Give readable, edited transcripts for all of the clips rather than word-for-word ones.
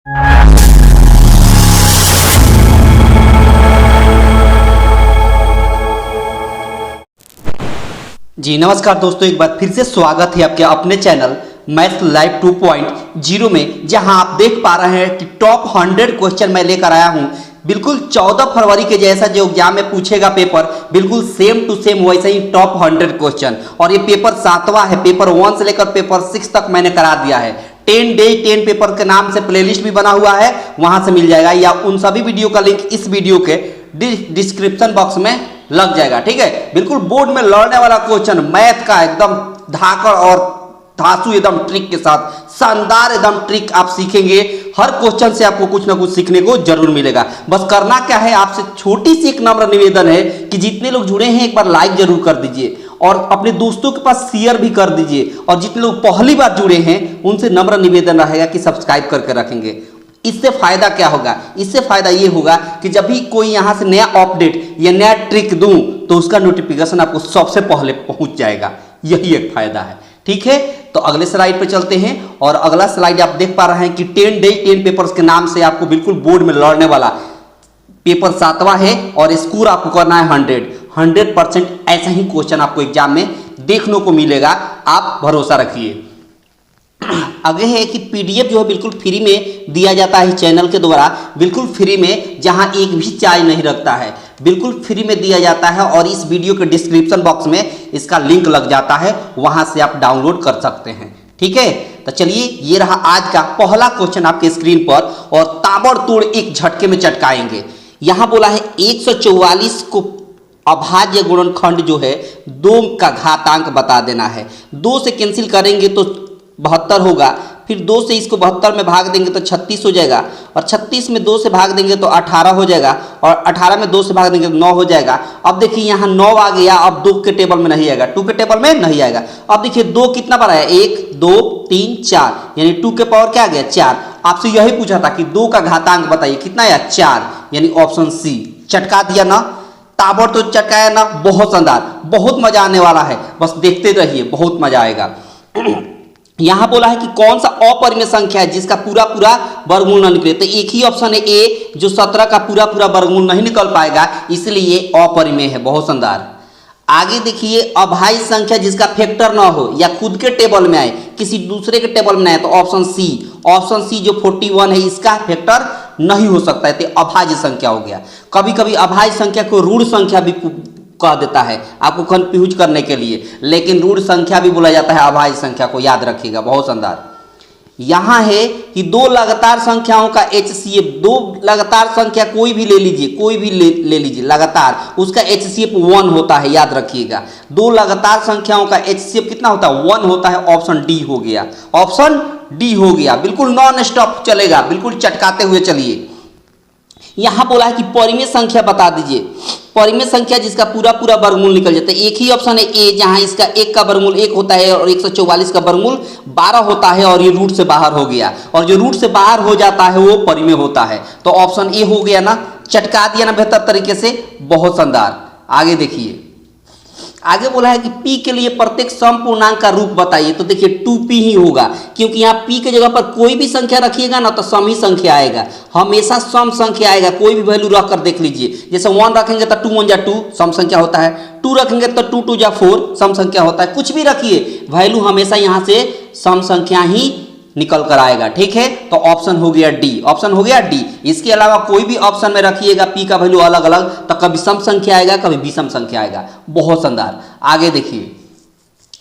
जी नमस्कार दोस्तों, एक बार फिर से स्वागत है आपके अपने चैनल मैथ्स लाइव 2.0 में, जहां आप देख पा रहे हैं कि टॉप 100 क्वेश्चन मैं लेकर आया हूं। बिल्कुल 14 फरवरी के जैसा जो एग्जाम में पूछेगा पेपर, बिल्कुल सेम टू सेम वैसे ही टॉप 100 क्वेश्चन। और ये पेपर 7वां है, पेपर 1 से लेकर पेपर 6 तक मैंने करा दिया है। 10 डे 10 पेपर के नाम से प्लेलिस्ट भी बना हुआ है, वहां से मिल जाएगा, या उन सभी वीडियो का लिंक इस वीडियो के डिस्क्रिप्शन बॉक्स में लग जाएगा। ठीक है, बिल्कुल बोर्ड में लड़ने वाला क्वेश्चन, मैथ का एकदम धाकड़ और धांसू एकदम ट्रिक के साथ, शानदार एकदम ट्रिक आप सीखेंगे। हर क्वेश्चन से आपको कुछ ना कुछ सीखने को जरूर मिलेगा। बस करना क्या है, आपसे छोटी सी एक नम्र निवेदन है कि जितने लोग जुड़े हैं एक बार लाइक जरूर कर दीजिए और अपने दोस्तों के पास शेयर भी कर दीजिए। और जितने लोग पहली बार जुड़े हैं उनसे नम्र निवेदन रहेगा कि सब्सक्राइब करके रखेंगे। इससे फायदा क्या होगा? इससे फायदा ये होगा कि जब भी कोई यहां से नया अपडेट या नया ट्रिक दूं तो उसका नोटिफिकेशन आपको सबसे पहले पहुंच जाएगा। यही एक फायदा है। ठीक है, तो अगले स्लाइड पे चलते हैं। और अगला स्लाइड आप देख पा रहे हैं कि 10 डे 10 पेपर्स के नाम से आपको बिल्कुल बोर्ड में लड़ने वाला पेपर 7वां है और स्कोर आपको करना है 100%। ऐसा ही क्वेश्चन आपको एग्जाम में देखने को मिलेगा, आप भरोसा रखिए। आगे है कि पीडीएफ जो है बिल्कुल फ्री में दिया जाता है चैनल के द्वारा, बिल्कुल फ्री में, जहां एक भी चार्ज नहीं रखता है, बिल्कुल फ्री में दिया जाता है। और इस वीडियो के डिस्क्रिप्शन बॉक्स में इसका लिंक लग जाता है, वहां से आप डाउनलोड कर सकते हैं। ठीक है, तो चलिए ये रहा आज का पहला क्वेश्चन आपके स्क्रीन पर, और ताबड़तोड़ एक झटके में चटकाएंगे। यहां बोला है 144 को अभाज्य गुणनखंड जो है 2 का घातांक बता देना है। 2 से कैंसिल करेंगे तो 72 होगा, फिर 2 से इसको 72 में भाग देंगे तो 36 हो जाएगा, और 36 में 2 से भाग देंगे तो 18 हो जाएगा, और 18 में 2 से भाग देंगे तो 9 हो जाएगा। अब देखिए यहाँ 9 आ गया, अब 2 के टेबल में नहीं आएगा, 2 के टेबल में नहीं आएगा। अब देखिए 2 कितना बार आया, 1 2 3 4, यानी 2 के पावर क्या आ गया 4। आपसे यही पूछा था कि 2 का घातांक बताइए, कितना आया 4, यानी ऑप्शन सी। चटका दिया ना, ताबड़तोड़ चटकाया ना, बहुत शानदार, बहुत मजा आने वाला है। बस देखते रहिए, बहुत मजा आएगा। यहां बोला है कि कौन सा अपरिमेय संख्या है जिसका पूरा पूरा वर्गमूल न निकले, तो एक ही ऑप्शन है ए, जो 17 का पूरा पूरा वर्गमूल नहीं निकल पाएगा, इसलिए ये अपरिमेय है। बहुत शानदार। आगे देखिए, अभाज्य संख्या जिसका फैक्टर ना हो या खुद के टेबल में आए, किसी दूसरे के टेबल में आए, तो ऑप्शन सी। ऑप्शन सी जो 41 है, इसका फैक्टर नहीं हो सकता है, तो अभाज्य संख्या हो गया। कभी कभी अभाज्य संख्या को ऋण संख्या भी कह देता है, आपको कंफ्यूज करने के लिए, लेकिन ऋण संख्या भी बोला जाता है अभाज्य संख्या को, याद रखिएगा। बहुत शानदार। यहां है कि 2 लगातार संख्याओं का HCF, 2 लगातार संख्या कोई भी ले लीजिए, कोई भी ले लीजिए लगातार, उसका HCF 1 होता है, याद रखिएगा। 2 लगातार संख्याओं का HCF कितना होता है, 1 होता है। ऑप्शन डी हो गया, ऑप्शन डी हो गया। बिल्कुल नॉन स्टॉप चलेगा, बिल्कुल चटकाते हुए चलिए। यहां बोला है कि परिमेय संख्या बता दीजिए, परिमेय संख्या जिसका पूरा पूरा वर्गमूल निकल जाता है। एक ही ऑप्शन है ए, जहां इसका 1 का वर्गमूल 1 होता है और 144 का वर्गमूल 12 होता है, और ये रूट से बाहर हो गया, और जो रूट से बाहर हो जाता है वो परिमेय होता है। तो ऑप्शन ए हो गया ना, चटका दिया ना बेहतर तरीके से, बहुत शानदार। आगे देखिए, आगे बोला है कि p के लिए प्रत्येक सम पूर्णांक का रूप बताइए, तो देखिए 2p ही होगा, क्योंकि यहाँ p के जगह पर कोई भी संख्या रखिएगा ना तो सम ही संख्या आएगा, हमेशा सम संख्या आएगा। कोई भी वैल्यू रख कर देख लीजिए, जैसे 1 रखेंगे तो 2 1 जा 2 सम संख्या होता है, 2 रखेंगे तो 2 2 जा 4 सम संख्या होता है। कुछ भी रखिए, वैल्यू हमेशा यहाँ से सम संख्या ही निकल कर आएगा। ठीक है, तो ऑप्शन हो गया डी, ऑप्शन हो गया डी। इसके अलावा कोई भी ऑप्शन में रखिएगा पी का वैल्यू अलग अलग, तो कभी सम संख्या आएगा, कभी विषम संख्या आएगा। बहुत शानदार। आगे देखिए,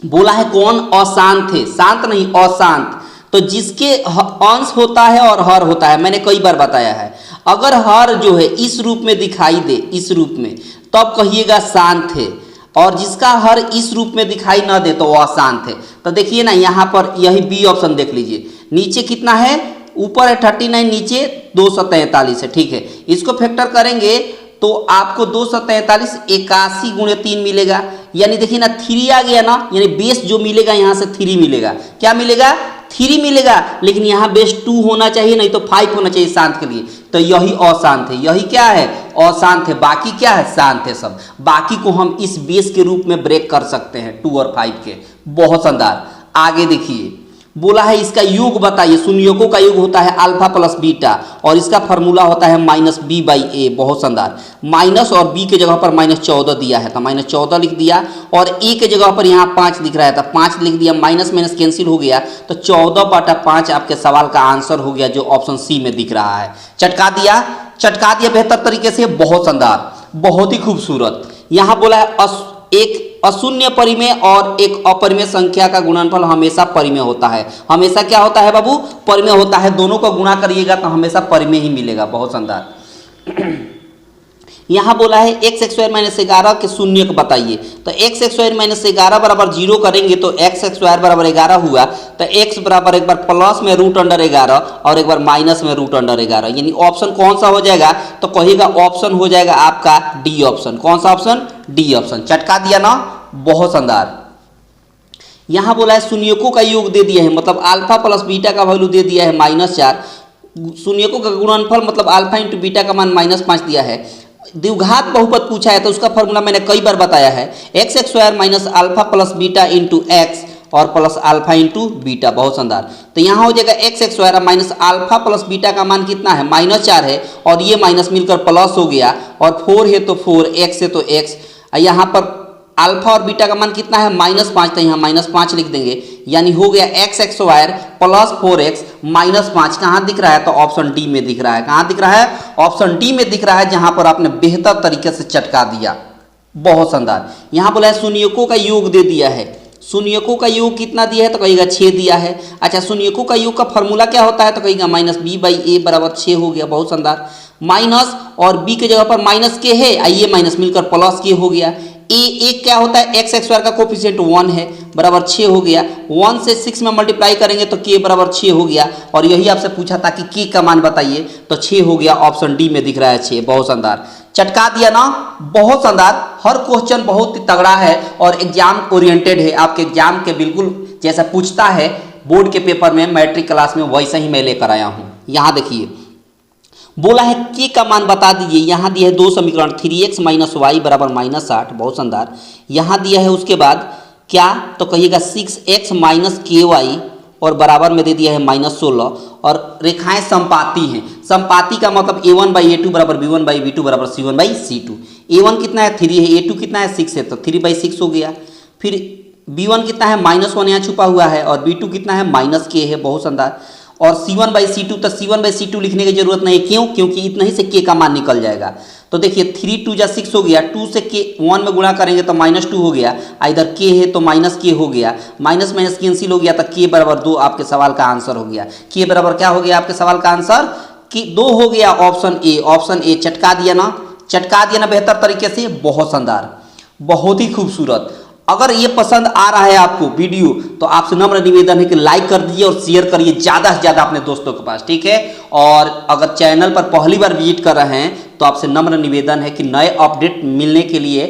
बोला है कौन अशांत है, शांत नहीं अशांत, तो जिसके अंश होता है और हर होता है। मैंने कई बार बताया है, अगर हर जो है इस रूप में दिखाई दे, इस रूप में, तब कहिएगा शांत है, और जिसका हर इस रूप में दिखाई ना दे तो वह अशांत है। तो देखिए ना, यहाँ पर यही बी ऑप्शन देख लीजिए, नीचे कितना है, ऊपर है 39, नीचे 243 है। ठीक है, इसको फैक्टर करेंगे तो आपको 243 81 गुणे 3 मिलेगा, यानी देखिए ना 3 आ गया ना, यानी बेस जो मिलेगा यहाँ से 3 मिलेगा। क्या मिलेगा, 3 मिलेगा, लेकिन यहाँ बेस 2 होना चाहिए, नहीं तो 5 होना चाहिए शांत के लिए। तो यही अशांत है, यही क्या है, अशांत है। बाकी क्या है, शांत है सब। बाकी को हम इस बेस के रूप में ब्रेक कर सकते हैं 2 और 5 के। बहुत शानदार। आगे देखिए, बोला है इसका योग बताइए। शून्यकों का योग होता है अल्फा प्लस बीटा और इसका फार्मूला होता है माइनस बी बाई ए। बहुत शानदार। माइनस और बी के जगह पर -14 दिया है तो -14 लिख दिया और ए के जगह पर यहाँ 5 दिख रहा है तो 5 लिख दिया। माइनस माइनस कैंसिल हो गया तो 14/5 आपके सवाल का आंसर हो गया जो ऑप्शन सी में दिख रहा है। चटका दिया बेहतर तरीके से। बहुत शानदार, बहुत ही खूबसूरत। यहाँ बोला है एक अशून्य परिमेय और एक अपरिमेय संख्या का गुणनफल हमेशा परिमेय होता है। हमेशा क्या होता है बाबू? परिमेय होता है। दोनों को गुणा करिएगा तो हमेशा परिमेय ही मिलेगा। बहुत शानदार। यहाँ बोला है x² - के शून्यक बताइए। तो x² - बराबर 0 करेंगे तो x² बराबर 11 हुआ तो x बराबर एक बार प्लस में √11 और एक बार माइनस में √11, यानी ऑप्शन कौन सा हो जाएगा? तो कहिएगा ऑप्शन हो जाएगा आपका डी ऑप्शन। कौन सा ऑप्शन? D option. चटका दिया ना, बहुत शानदार। यहाँ बोला है शून्यकों का योग दे दिया है, मतलब अल्फा प्लस बीटा का वैल्यू दे दिया है -4। शून्यकों का गुणनफल मतलब अल्फा इंटू बीटा का मान -5 दिया है। द्विघात बहुपद पूछा है तो उसका फॉर्मूला मैंने कई बार बताया है, x² - alpha plus beta into x और प्लस अल्फा इंटू बीटा। बहुत शानदार। तो यहाँ हो जाएगा x² - अल्फा प्लस बीटा का मान कितना है? -4 है और ये माइनस मिलकर प्लस हो गया और 4 है तो 4, x है तो x। यहाँ पर अल्फा और बीटा का मान कितना है? -5, तो यहाँ -5 लिख देंगे, यानी हो गया x² प्लस 4x -5। कहाँ दिख रहा है? तो ऑप्शन डी में दिख रहा है। कहाँ दिख रहा है? ऑप्शन डी में दिख रहा है, जहां पर आपने बेहतर तरीके से चटका दिया। बहुत शानदार। यहाँ बोला है शून्यकों का योग दे दिया है। शून्यकों का योग कितना दिया है? तो कहिएगा 6 दिया है। अच्छा, शून्यकों का योग का फॉर्मूला क्या होता है? तो कहिएगा -b बाई ए बराबर 6 हो गया। बहुत शानदार। माइनस और b के जगह पर माइनस के है, आइए माइनस मिलकर प्लस के हो गया। ए क्या होता है? x² का कोफिशिएंट 1 है, बराबर 6 हो गया। 1 से 6 में मल्टीप्लाई करेंगे तो k बराबर 6 हो गया और यही आपसे पूछा था कि k का मान बताइए, तो 6 हो गया। ऑप्शन डी में दिख रहा है 6। बहुत शानदार। चटका दिया ना, बहुत शानदार। हर क्वेश्चन बहुत ही तगड़ा है और एग्जाम ओरिएंटेड है। आपके एग्जाम के बिल्कुल जैसा पूछता है बोर्ड के पेपर में, मैट्रिक क्लास में, वैसा ही मैं लेकर आया हूँ। यहाँ देखिए बोला है k का मान बता दीजिए। यहाँ दिया है 2 समीकरण, 3x - y बराबर -8। बहुत शानदार। यहाँ दिया है उसके बाद क्या? तो कहिएगा 6x - ky और बराबर में दे दिया है -16 और रेखाएं संपाती हैं। संपाती का मतलब a1/a2 बराबर b1/b2 बराबर c1/c2। a1 कितना है? 3 है। a2 कितना है? 6 है, तो 3/6 हो गया। फिर b1 कितना है? -1 यहाँ छुपा हुआ है और b2 कितना है? -k है। बहुत शानदार। और c1/c2, तो c1/c2 लिखने की जरूरत नहीं। क्यों? क्योंकि इतना ही से k का मान निकल जाएगा। तो देखिए 3 2 जा 6 हो गया। 2 से k 1 में गुणा करेंगे तो -2 हो गया। इधर k है तो -k हो गया। माइनस माइनस कैंसिल हो गया तो k बराबर 2 आपके सवाल का आंसर हो गया। k बराबर क्या हो गया आपके सवाल का आंसर? कि 2 हो गया। Option A. Option a. चटका दिया ना, चटका दिया ना बेहतर तरीके से। बहुत शानदार, बहुत ही खूबसूरत। अगर ये पसंद आ रहा है आपको वीडियो तो आपसे नम्र निवेदन है कि लाइक कर दीजिए और शेयर करिए ज़्यादा से ज़्यादा अपने दोस्तों के पास, ठीक है। और अगर चैनल पर पहली बार विजिट कर रहे हैं तो आपसे नम्र निवेदन है कि नए अपडेट मिलने के लिए,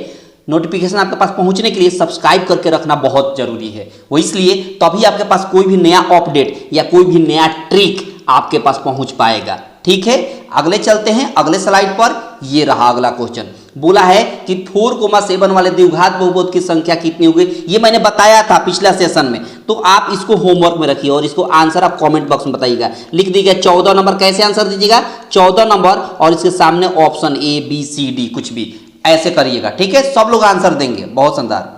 नोटिफिकेशन आपके पास पहुंचने के लिए सब्सक्राइब करके रखना बहुत जरूरी है। वो इसलिए तभी आपके पास कोई भी नया अपडेट या कोई भी नया ट्रिक आपके पास पहुंच पाएगा, ठीक है। अगले चलते हैं अगले स्लाइड पर। ये रहा अगला क्वेश्चन। बोला है कि 4,7 वाले द्विघात बहुपद की संख्या कितनी होगी? ये मैंने बताया था पिछला सेशन में, तो आप इसको होमवर्क में रखिए और इसको आंसर आप कमेंट बॉक्स में बताइएगा। लिख दीजिएगा 14 नंबर। कैसे आंसर दीजिएगा? 14 नंबर और इसके सामने option A B C D कुछ भी ऐसे करिएगा, ठीक है। सब लोग आंसर देंगे। बहुत शानदार।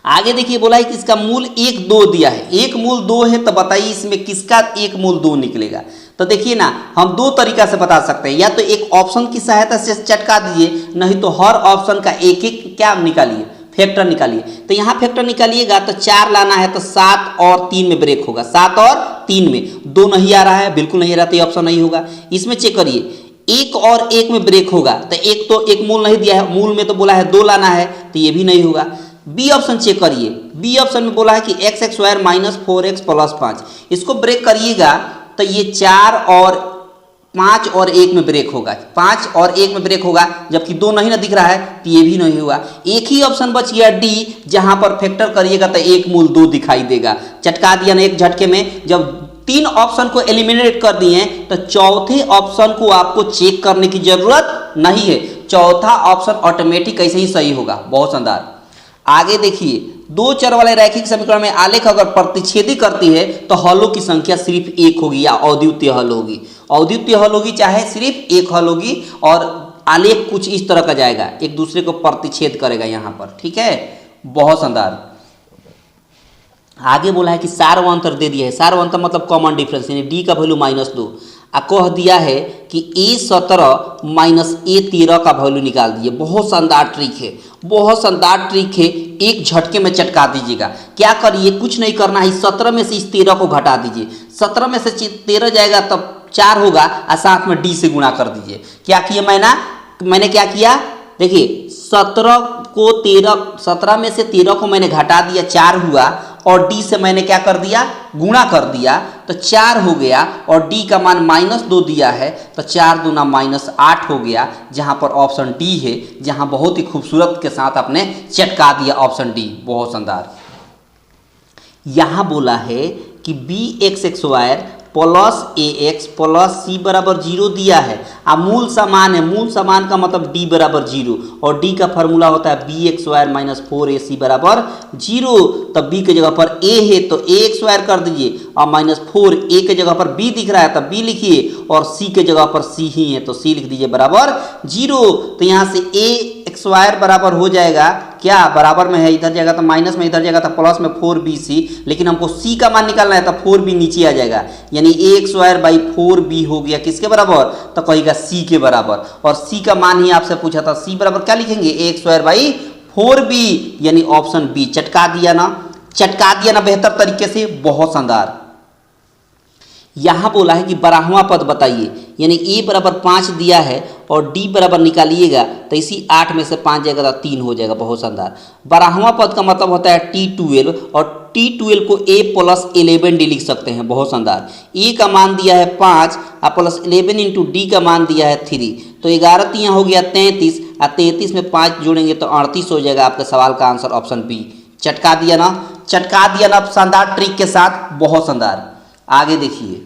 आगे देखिए बोला है कि इसका मूल 1 2 दिया है। एक मूल 2 है तो बताइए इसमें किसका एक मूल 2 निकलेगा? तो देखिए ना, हम 2 तरीका से बता सकते हैं। या तो एक ऑप्शन की सहायता से चटका दीजिए, नहीं तो हर ऑप्शन का एक एक क्या निकालिए, फैक्टर निकालिए। तो यहाँ फैक्टर निकालिएगा तो 4 लाना है तो 7 और 3 में ब्रेक होगा। 7 और 3 में 2 नहीं आ रहा है, बिल्कुल नहीं आ रहा, तो ये ऑप्शन नहीं होगा। इसमें चेक करिए 1 और 1 में ब्रेक होगा तो एक मूल नहीं दिया है, मूल में तो बोला है 2 लाना है, तो ये भी नहीं होगा। बी ऑप्शन चेक करिए। बी ऑप्शन में बोला है कि x² - 4x + 5, इसको ब्रेक करिएगा तो ये 4 और 5 और 1 में ब्रेक होगा। 5 और 1 में ब्रेक होगा, जबकि 2 नहीं ना दिख रहा है तो ये भी नहीं हुआ। एक ही ऑप्शन बच गया डी, जहां पर फैक्टर करिएगा तो एक मूल 2 दिखाई देगा। चटका दिया ना एक झटके में। जब 3 ऑप्शन को एलिमिनेट कर दिए तो चौथे ऑप्शन को आपको चेक करने की जरूरत नहीं है। चौथा ऑप्शन ऑटोमेटिक ऐसे ही सही होगा। बहुत शानदार। आगे देखिए, दो चर वाले रैखिक समीकरण में आलेख अगर प्रतिच्छेदी करती है तो हलों की संख्या सिर्फ एक होगी या अद्वितीय हल होगी। अद्वितीय हल होगी चाहे सिर्फ एक हल होगी और आलेख कुछ इस तरह का जाएगा, एक दूसरे को प्रतिच्छेद करेगा यहाँ पर। ठीक है, बहुत शानदार। आगे बोला है कि सार्वंतर दे दिया है। सार्वंतर मतलब कॉमन डिफरेंस, यानी डी का वैल्यू -2 कह दिया है कि A17 माइनस A13 का वैल्यू निकाल दिए। बहुत शानदार ट्रिक है, बहुत शानदार ट्रिक है, एक झटके में चटका दीजिएगा। क्या करिए, कुछ नहीं करना है, इस 17 में से इस 13 को घटा दीजिए। 17 में से 13 जाएगा तब 4 होगा और साथ में डी से गुणा कर दीजिए। क्या किया मैंने क्या किया, देखिए 17 में से 13 को मैंने घटा दिया, 4 हुआ, और डी से मैंने क्या कर दिया, गुणा कर दिया तो 4 हो गया, और डी का मान -2 दिया है तो 4 दूना -8 हो गया, जहां पर ऑप्शन डी है, जहां बहुत ही खूबसूरत के साथ आपने चटका दिया ऑप्शन डी। बहुत शानदार। यहां बोला है कि bx(x)² plus ax plus c बराबर 0 दिया है। मूल समान है, मूल समान का मतलब d बराबर 0, और d का फॉर्मूला होता है bx² माइनस 4ac बराबर 0। तब b के जगह पर a है तो ax² कर दीजिए, और -4 a के जगह पर b दिख रहा है तब b लिखिए, और c के जगह पर c ही है तो c लिख दीजिए बराबर 0। तो यहाँ से ax² बराबर हो जाएगा, क्या बराबर में है, इधर जाएगा तो माइनस में, इधर जाएगा तो प्लस में 4bc, लेकिन हमको c का मान निकालना है तो 4b नीचे आ जाएगा, यानी ax²/4b हो गया किसके बराबर, तो कहेगा c के बराबर। और c का मान ही आपसे पूछा था, c बराबर क्या लिखेंगे, ax²/4b, यानी ऑप्शन बी। चटका दिया ना, चटका दिया ना बेहतर तरीके से, बहुत शानदार। यहां बोला है कि 12वां पद बताइए, यानी a बराबर 5 दिया है और d बराबर निकालिएगा तो इसी 8 में से 5 जाएगा तो 3 हो जाएगा। बहुत शानदार। 12वां पद का मतलब होता है t12, और t12 को a प्लस 11d लिख सकते हैं। बहुत शानदार। a का मान दिया है 5 और प्लस 11 इंटू डी का मान दिया है 3, तो 11 यहाँ हो गया 33, और 33 में 5 जोड़ेंगे तो 38 हो जाएगा। आपके सवाल का आंसर ऑप्शन बी। चटका दिया ना, चटका दिया ना शानदार ट्रिक के साथ, बहुत शानदार। आगे देखिए,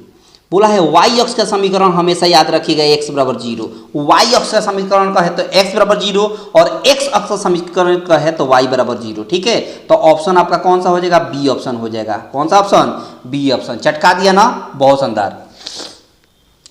बोला है y अक्ष का समीकरण हमेशा याद रखिएगा x बराबर 0। y अक्ष का समीकरण का है तो x बराबर 0, और x अक्ष का समीकरण का है तो y बराबर 0। ठीक है, तो ऑप्शन आपका कौन सा हो जाएगा, बी ऑप्शन हो जाएगा। कौन सा ऑप्शन, बी ऑप्शन। चटका दिया ना, बहुत शानदार।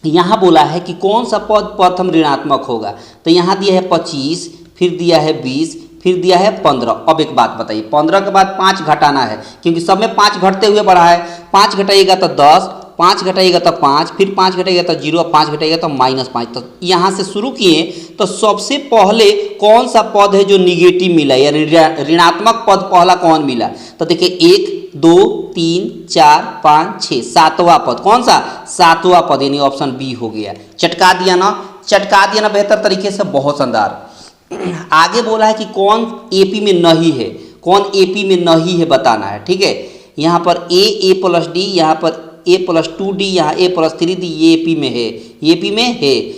यहाँ बोला है कि कौन सा पद प्रथम ऋणात्मक होगा, तो यहाँ दिया है 25, फिर दिया है 20, फिर दिया है 15। अब एक बात बताइए, 15 के बाद 5 घटाना है, क्योंकि सब में 5 घटते हुए बढ़ा है। 5 घटाइएगा तो 10, 5 घटाइएगा तो 5, फिर 5 घटाइएगा तो 0, 5 घटाइएगा तो -5। तो यहाँ से शुरू किए तो सबसे पहले कौन सा पद है जो निगेटिव मिला, यानी ऋणात्मक पद पहला कौन मिला, तो देखिए 1, 2, 3, 4, 5, 6, 7वां पद। कौन सा, 7वां पद, यानी ऑप्शन बी हो गया। चटका दिया ना, चटका दिया ना बेहतर तरीके से, बहुत शानदार। आगे बोला है कि कौन एपी में नहीं है, कौन एपी में नहीं है बताना है। ठीक है, यहाँ पर a प्लस डी, यहाँ पर a प्लस 2d, यहाँ a प्लस 3d, ये एपी में है, एपी में है।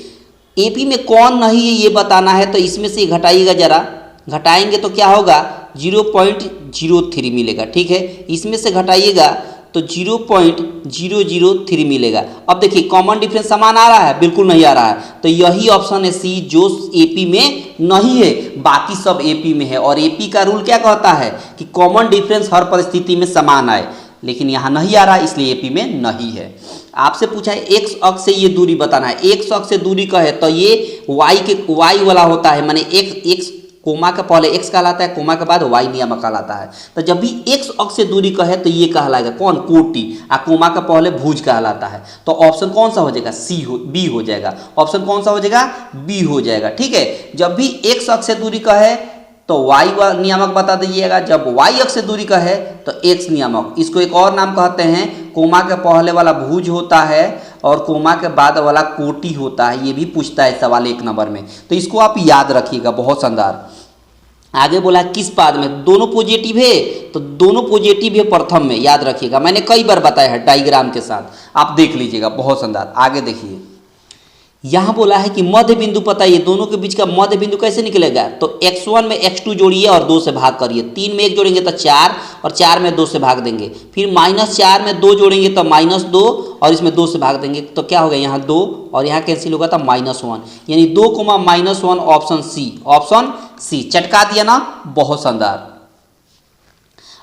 एपी में कौन नहीं है ये बताना है, तो इसमें से घटाइएगा जरा, घटाएंगे तो क्या होगा, 0.03 मिलेगा। ठीक है, इसमें से घटाइएगा तो 0.003 मिलेगा। अब देखिए कॉमन डिफरेंस समान आ रहा है, बिल्कुल नहीं आ रहा है, तो यही ऑप्शन है सी जो एपी में नहीं है, बाकी सब एपी में है। और एपी का रूल क्या कहता है कि कॉमन डिफरेंस हर परिस्थिति में समान आए, लेकिन यहाँ नहीं आ रहा इसलिए एपी में नहीं है। आपसे पूछा है एक्स अक्ष से ये दूरी बताना है, एक्स अक्ष से दूरी का है तो ये वाई वाला होता है, माने एक्स कोमा के पहले x कहलाता है, कोमा के बाद y नियामक कहलाता है। तो जब भी x अक्ष से दूरी का है तो ये कहलाएगा कौन, कोटि, और कोमा के पहले भुज कहलाता है। तो ऑप्शन कौन सा हो जाएगा, बी हो जाएगा। ऑप्शन कौन सा हो जाएगा, बी हो जाएगा। ठीक है, जब भी x अक्ष से दूरी का है तो y नियामक बता दीजिएगा, जब y अक्ष से दूरी का है तो x नियामक। इसको एक और नाम कहते हैं, कोमा के पहले वाला भुज होता है और कोमा के बाद वाला कोटि होता है। ये भी पूछता है सवाल 1 नंबर में, तो इसको आप याद रखिएगा, बहुत शानदार। आगे बोला किस पाद में, दोनों पॉजिटिव है तो दोनों पॉजिटिव है प्रथम में, याद रखिएगा, मैंने कई बार बताया है डायग्राम के साथ, आप देख लीजिएगा, बहुत शानदार। आगे देखिए, यहाँ बोला है कि मध्य बिंदु पता है, दोनों के बीच का मध्य बिंदु कैसे निकलेगा, तो x1 में x2 जोड़िए और 2 से भाग करिए। 3 में 1 जोड़ेंगे तो 4, और 4 में 2 से भाग देंगे। फिर -4 में 2 जोड़ेंगे तो -2, और इसमें 2 से भाग देंगे तो क्या होगा, यहाँ 2 और यहाँ कैंसिल होगा तो -1, यानी 2, -1 ऑप्शन सी, ऑप्शन सी। चटका दिया ना, बहुत शानदार।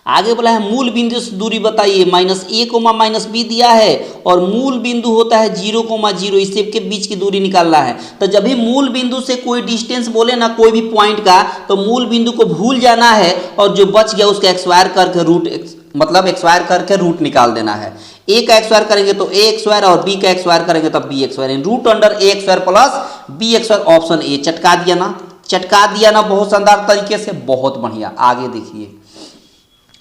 आगे बोला है मूल बिंदु से दूरी बताइए, -a कोमा -b दिया है और मूल बिंदु होता है 0,0, इस के बीच की दूरी निकालना है। तो जब भी मूल बिंदु से कोई डिस्टेंस बोले ना कोई भी पॉइंट का, तो मूल बिंदु को भूल जाना है और जो बच गया उसका एक्सवायर करके रूट मतलब एक्सवायर करके रूट निकाल देना है। ए का एक्सवायर करेंगे तो ए एक्सवायर और बी का एक्सवायर करेंगे तो b x square, root under a x square plus b x square, option a. चटका दिया ना, चटका दिया ना बहुत शानदार तरीके से, बहुत बढ़िया। आगे देखिए,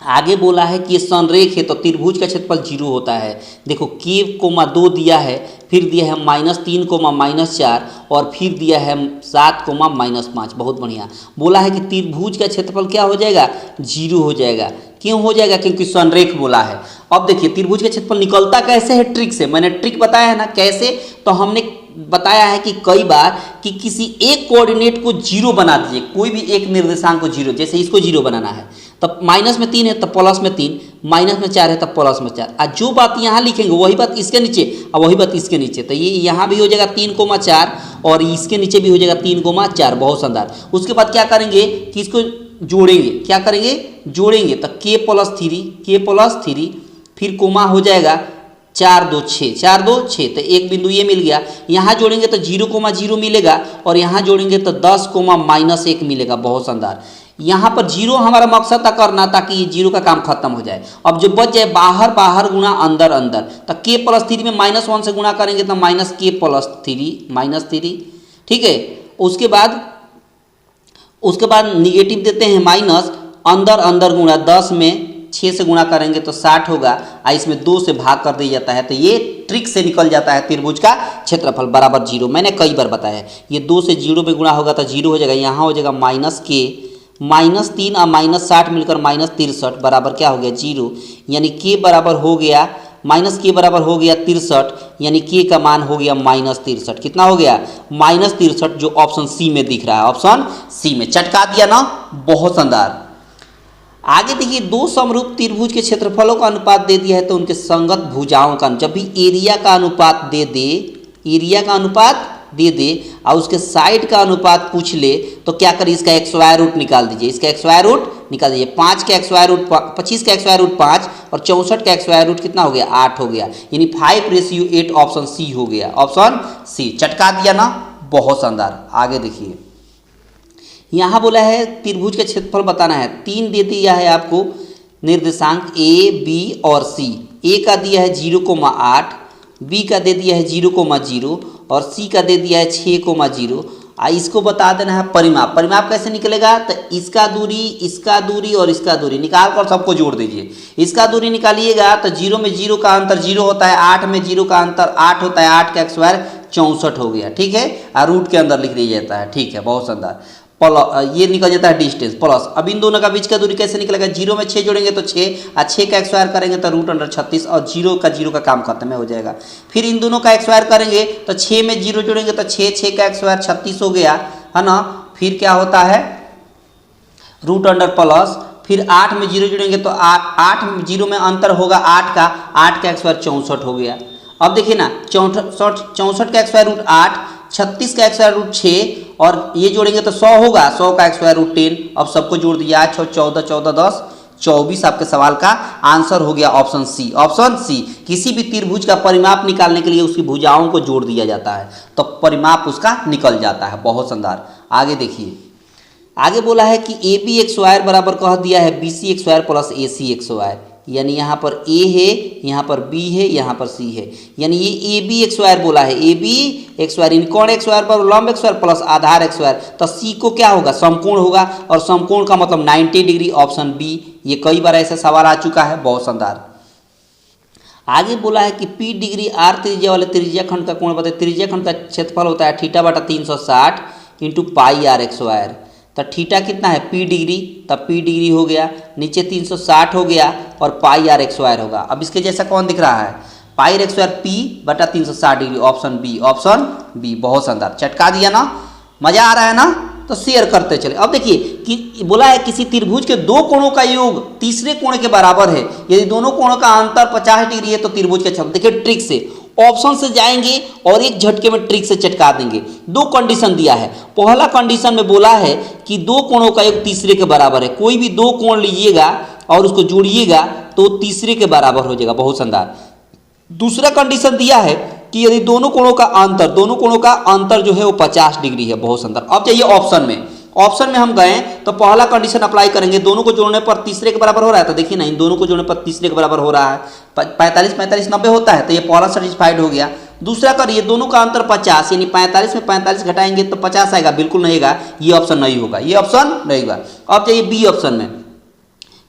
आगे बोला है कि संरेख है तो त्रिभुज का क्षेत्रफल 0 होता है। देखो k कोमा 2 दिया है, फिर दिया है -3 कोमा -4 और फिर दिया है 7 कोमा -5। बहुत बढ़िया। बोला है कि त्रिभुज का क्षेत्रफल क्या हो जाएगा, 0 हो जाएगा। क्यों हो जाएगा, क्योंकि संरेख बोला है। अब देखिए त्रिभुज का क्षेत्रफल निकलता कैसे है, ट्रिक से। मैंने ट्रिक बताया है ना कैसे, तो हमने बताया है कि कई बार कि किसी एक कोऑर्डिनेट को 0 बना दीजिए, कोई भी एक निर्देशांक को 0, जैसे इसको 0 बनाना है तब माइनस में 3 है तब प्लस में 3, माइनस में 4 है तब प्लस में 4। और जो बात यहाँ लिखेंगे वही बात इसके नीचे और वही बात इसके नीचे, तो ये यहाँ भी हो जाएगा 3,4 और इसके नीचे भी हो जाएगा 3,4। बहुत शानदार। उसके बाद क्या करेंगे कि इसको जोड़ेंगे, क्या करेंगे, जोड़ेंगे तो k+3 फिर कोमा हो जाएगा 4 2 6, 4 2 6, तो एक बिंदु ये मिल गया। यहाँ जोड़ेंगे तो 0,0 मिलेगा और यहाँ जोड़ेंगे तो 10,-1 मिलेगा। बहुत शानदार। यहाँ पर 0 हमारा मकसद था करना ताकि ये 0 का काम खत्म हो जाए। अब जो बच जाए बाहर बाहर गुणा अंदर अंदर, तो k+3 में -1 से गुणा करेंगे तो -k+3, ठीक है। उसके बाद निगेटिव देते हैं माइनस, अंदर अंदर गुणा 10 में 6 से गुणा करेंगे तो 60 होगा, इसमें 2 से भाग कर दिया जाता है। तो ये ट्रिक से निकल जाता है त्रिभुज का क्षेत्रफल बराबर 0। मैंने कई बार बताया है, ये 2 से 0 में गुणा होगा तो 0 हो जाएगा। यहाँ हो जाएगा -k, -3 और -60 मिलकर -63 बराबर क्या हो गया, 0। यानी k बराबर हो गया -k बराबर हो गया 63, यानी k का मान हो गया -63। कितना हो गया, -63, जो ऑप्शन सी में दिख रहा है, ऑप्शन सी में। चटका दिया ना, बहुत शानदार। आगे देखिए, दो समरूप त्रिभुज के क्षेत्रफलों का अनुपात दे दिया है तो उनके संगत भुजाओं का, जब भी एरिया का अनुपात दे दे, एरिया का अनुपात दे दे और उसके साइड का अनुपात पूछ ले तो क्या करिए, इसका स्क्वायर रूट निकाल दीजिए। इसका स्क्वायर रूट निकाल दीजिए। 5 का स्क्वायर रूट 25 का स्क्वायर रूट 5 और 64 का स्क्वायर रूट कितना हो गया, 8 हो गया। यानी 5:8, ऑप्शन सी हो गया, ऑप्शन सी। चटका दिया ना, बहुत शानदार। आगे देखिए, यहाँ बोला है त्रिभुज का क्षेत्रफल बताना है। 3 दे दिया है आपको निर्देशांक ए, बी और सी। ए का दिया है 0,8, बी का दे दिया है 0,0 और सी का दे दिया है 6,0। इसको बता देना है परिमाप। परिमाप कैसे निकलेगा, तो इसका दूरी और इसका दूरी निकाल कर सबको जोड़ दीजिए। इसका दूरी निकालिएगा तो 0 में 0 का अंतर 0 होता है, 8 में 0 का अंतर 8 होता है, 8 का स्क्वायर 64 हो गया, ठीक है। और रूट के अंदर लिख दिया जाता है, ठीक है, बहुत शानदार। ये निकल जाता है डिस्टेंस प्लस। अब इन दोनों का बीच का दूरी कैसे निकलेगा, 0 में 6 जोड़ेंगे तो 6 और 6 का स्क्वायर करेंगे तो √36 और 0 का काम खत्म हो जाएगा। फिर इन दोनों का स्क्वायर करेंगे तो 6 में 0 जोड़ेंगे तो 6 का स्क्वायर 36 हो गया, है ना। फिर क्या होता है, √+, फिर 8 में 0 जोड़ेंगे तो 8 में 0 में अंतर होगा 8 का स्क्वायर 64 हो गया। अब देखिए ना, 64 का स्क्वायर √8, 36 का स्क्वायर √6 और ये जोड़ेंगे तो 100 होगा, 100 का स्क्वायर √10। अब सबको जोड़ दिया, 8 14 14 10 24। आपके सवाल का आंसर हो गया ऑप्शन सी, ऑप्शन सी। किसी भी त्रिभुज का परिमाप निकालने के लिए उसकी भुजाओं को जोड़ दिया जाता है तो परिमाप उसका निकल जाता है। बहुत शानदार। आगे देखिए, आगे बोला है कि AB² बराबर कह दिया है BC² प्लस AC²। यानी यहाँ पर A है, यहाँ पर B है, यहाँ पर C है, यानी ये AB² बोला है। AB² इन कोण स्क्वायर पर लंब स्क्वायर प्लस आधार स्क्वायर, तो C को क्या होगा, समकोण होगा। और समकोण का मतलब 90 डिग्री, ऑप्शन बी। ये कई बार ऐसा सवाल आ चुका है, बहुत शानदार। आगे बोला है कि P डिग्री R त्रिज्या वाले त्रिज्या खंड का कोण बताए। त्रिज्या खंड का क्षेत्रफल होता है θ/360 × πr²। तो थीटा कितना है, P डिग्री, तब P डिग्री हो गया, नीचे 360 हो गया और πr² होगा। अब इसके जैसा कौन दिख रहा है, πr² P/360 degree, option b, option b. बहुत शानदार। चटका दिया ना, मजा आ रहा है ना, तो शेयर करते चले। अब देखिए कि बोला है किसी त्रिभुज के दो कोणों का योग तीसरे कोण के बराबर है। यदि दोनों कोणों का अंतर 50 डिग्री है तो त्रिभुज का क्षेत्रफल। देखिए ट्रिक से ऑप्शन से जाएंगे और एक झटके में ट्रिक से चटका देंगे। दो कंडीशन दिया है। पहला कंडीशन में बोला है कि दो कोणों का योग तीसरे के बराबर है। कोई भी दो कोण लीजिएगा और उसको जोड़िएगा तो तीसरे के बराबर हो जाएगा। बहुत शानदार। दूसरा कंडीशन दिया है कि यदि दोनों कोणों का अंतर जो है वो 50 डिग्री है। बहुत शानदार। अब चाहिए ऑप्शन में हम गए तो पहला कंडीशन अप्लाई करेंगे, दोनों को जोड़ने पर तीसरे के बराबर हो रहा है। तो देखिए ना, इन दोनों को जोड़ने पर तीसरे के बराबर हो रहा है। 45 45 90 होता है, तो ये पहला सेटिस्फाइड हो गया। दूसरा करिए, दोनों का अंतर 50, यानी 45 में 45 घटाएंगे तो 50 आएगा। बिल्कुल नहीं आएगा, ये ऑप्शन नहीं होगा, ये ऑप्शन नहीं होगा। अब चाहिए बी ऑप्शन में।